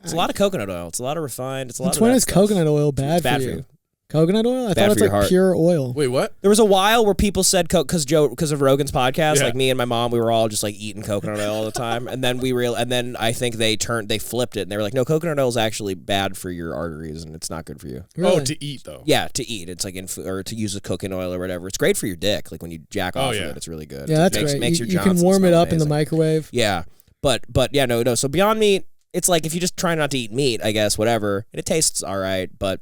It's a lot of coconut oil. It's a lot of refined. It's a lot Since of when that is stuff. coconut oil bad It's bad for for you? you. Coconut oil? I Bad thought it's for your like heart. pure oil. Wait, what? There was a while where people said because of Rogan's podcast, Yeah. like me and my mom, we were all just like eating coconut oil all the time, and then I think they flipped it, and they were like, no, coconut oil is actually bad for your arteries, and it's not good for you. Really? Oh, to eat though. Yeah, to eat. It's like or to use a cooking oil or whatever. It's great for your dick. Like when you jack off of it, it's really good. Yeah, that's makes, great. Makes you your can Johnson warm it smell up in the amazing. microwave. Yeah, but yeah, no. So Beyond Meat, it's like if you just try not to eat meat, I guess, whatever. And it tastes all right, but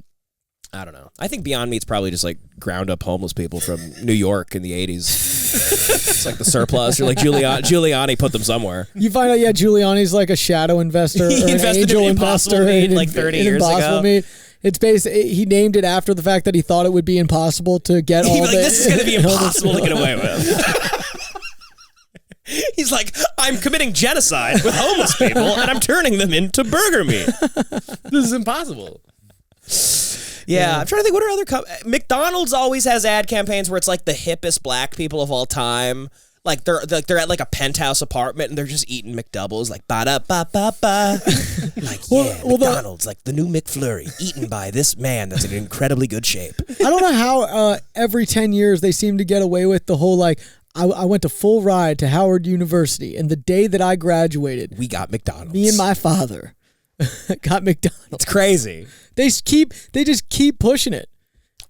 I don't know. I think Beyond Meat's probably just like ground up homeless people from New York in the 80s. It's like the surplus. Or like Giuliani put them somewhere. You find out, Giuliani's like a shadow investor He or an invested angel in Impossible investor Meat like 30 years Impossible ago. Meat. It's he named it after the fact that he thought it would be impossible to get all He'd be like, the this is going to be impossible to get away with. He's like, I'm committing genocide with homeless people, and I'm turning them into burger meat. This is impossible. Yeah, I'm trying to think. What are other McDonald's always has ad campaigns where it's like the hippest black people of all time. Like they're at like a penthouse apartment and they're just eating McDoubles, like ba da ba ba ba. Like McDonald's, like the new McFlurry, eaten by this man that's in incredibly good shape. I don't know how every 10 years they seem to get away with the whole like, I went to full ride to Howard University, and the day that I graduated, We got McDonald's. me and my father got McDonald's. It's crazy. They just keep pushing it.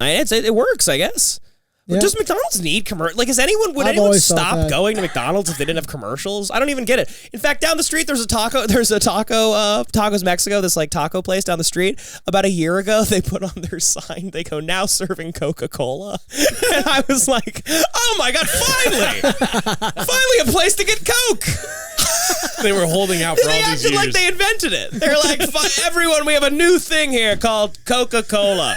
It works, I guess. Yeah. Does McDonald's need commercial? Like, would anyone always felt stop that. going to McDonald's if they didn't have commercials? I don't even get it. In fact, down the street, there's a Tacos Mexico, this like taco place down the street. About a year ago, they put on their sign, they go, now serving Coca-Cola. And I was like, oh my God, finally a place to get Coke. They were holding out for all They these acted years. like they invented it. They're like, everyone, we have a new thing here called Coca-Cola.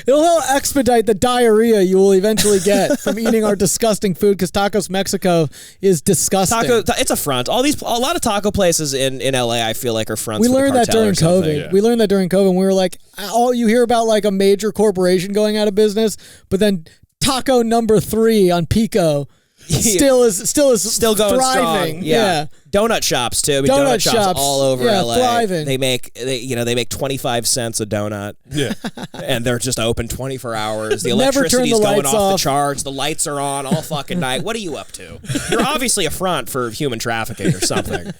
It'll help expedite the diarrhea you will eventually get from eating our disgusting food because Tacos Mexico is disgusting. It's a front. A lot of taco places in LA, I feel like, are fronts. We for the learned that cartel during or something. COVID. Yeah. We learned that during COVID. And we were like, all you hear about like a major corporation going out of business, but then taco number 3 on Pico still is Still going thriving. strong. Yeah. Donut shops too. I mean, Donut shops shops, all over yeah, LA. thriving. They make 25 cents a donut. Yeah. And they're just open 24 hours. The Never turn electricity's the going lights off the off. charts. The lights are on all fucking night. What are you up to? You're obviously a front for human trafficking or something.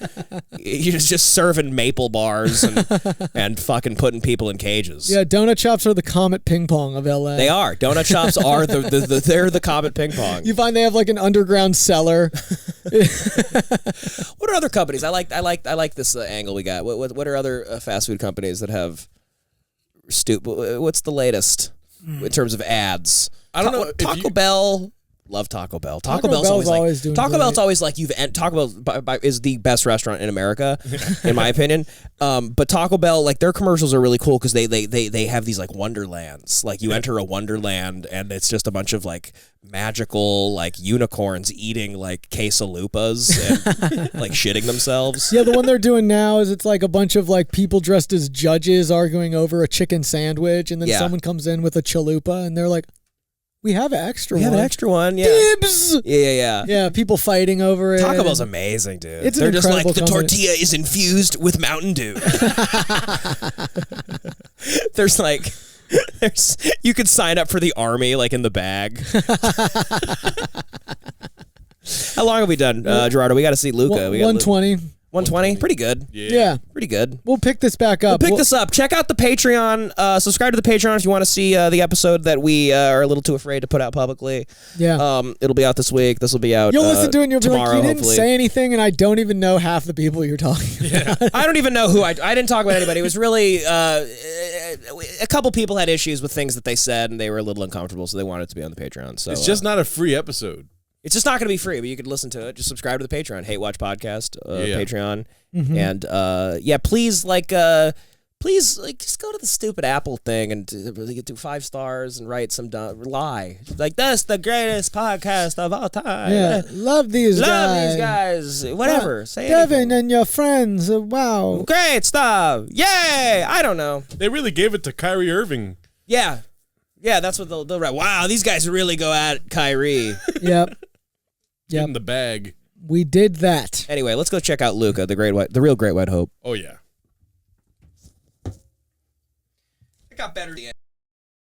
You're just serving maple bars and fucking putting people in cages. Yeah, donut shops are the Comet Ping Pong of LA. They are. Donut shops are they're the Comet Ping Pong. You find they have like an underground cellar. What are other companies? I like this angle we got. What are other fast food companies that have what's the latest in terms of ads? I don't know. Taco Bell. Love Taco Bell. Taco Bell's always doing Taco great. Bell's always like Taco Bell is the best restaurant in America, in my opinion. But Taco Bell, like their commercials are really cool because they have these like wonderlands. Like you enter a wonderland and it's just a bunch of like magical like unicorns eating like quesalupas and like shitting themselves. Yeah, the one they're doing now is it's like a bunch of like people dressed as judges arguing over a chicken sandwich, and then Yeah. someone comes in with a chalupa and they're like, we have an extra We have one. an extra one. Yeah. Dibs! Yeah. Yeah, people fighting over it. Taco Bell's amazing, dude. It's an They're just like, incredible the company. tortilla is infused with Mountain Dew. You could sign up for the army, like in the bag. How long have we done, Gerardo? We got to see Luca. We got 120. 120? Pretty good. Yeah. Pretty good. We'll pick this back up. Pick this up. Check out the Patreon. Subscribe to the Patreon if you want to see the episode that we are a little too afraid to put out publicly. Yeah. It'll be out this week. This will be out You'll listen to it and you'll be tomorrow, like, you didn't hopefully. say anything, and I don't even know half the people you're talking about. I don't even know who I didn't talk about anybody. It was really a couple people had issues with things that they said, and they were a little uncomfortable, so they wanted to be on the Patreon. So It's just not a free episode. it's just not going to be free, but you could listen to it. Just subscribe to the Patreon, Hate Watch Podcast, Yeah. Patreon, Mm-hmm. and please just go to the stupid Apple thing and do 5 stars and write some lie like that's the greatest podcast of all time. Yeah. Love these guys. Whatever. Say Devin anything. and your friends. Wow. Great stuff. Yay! I don't know. They really gave it to Kyrie Irving. Yeah, that's what they'll write. Wow, these guys really go at Kyrie. Yep. Get in the bag. We did that. Anyway, let's go check out Luca, the real Great White Hope. Oh, yeah. It got better at the end.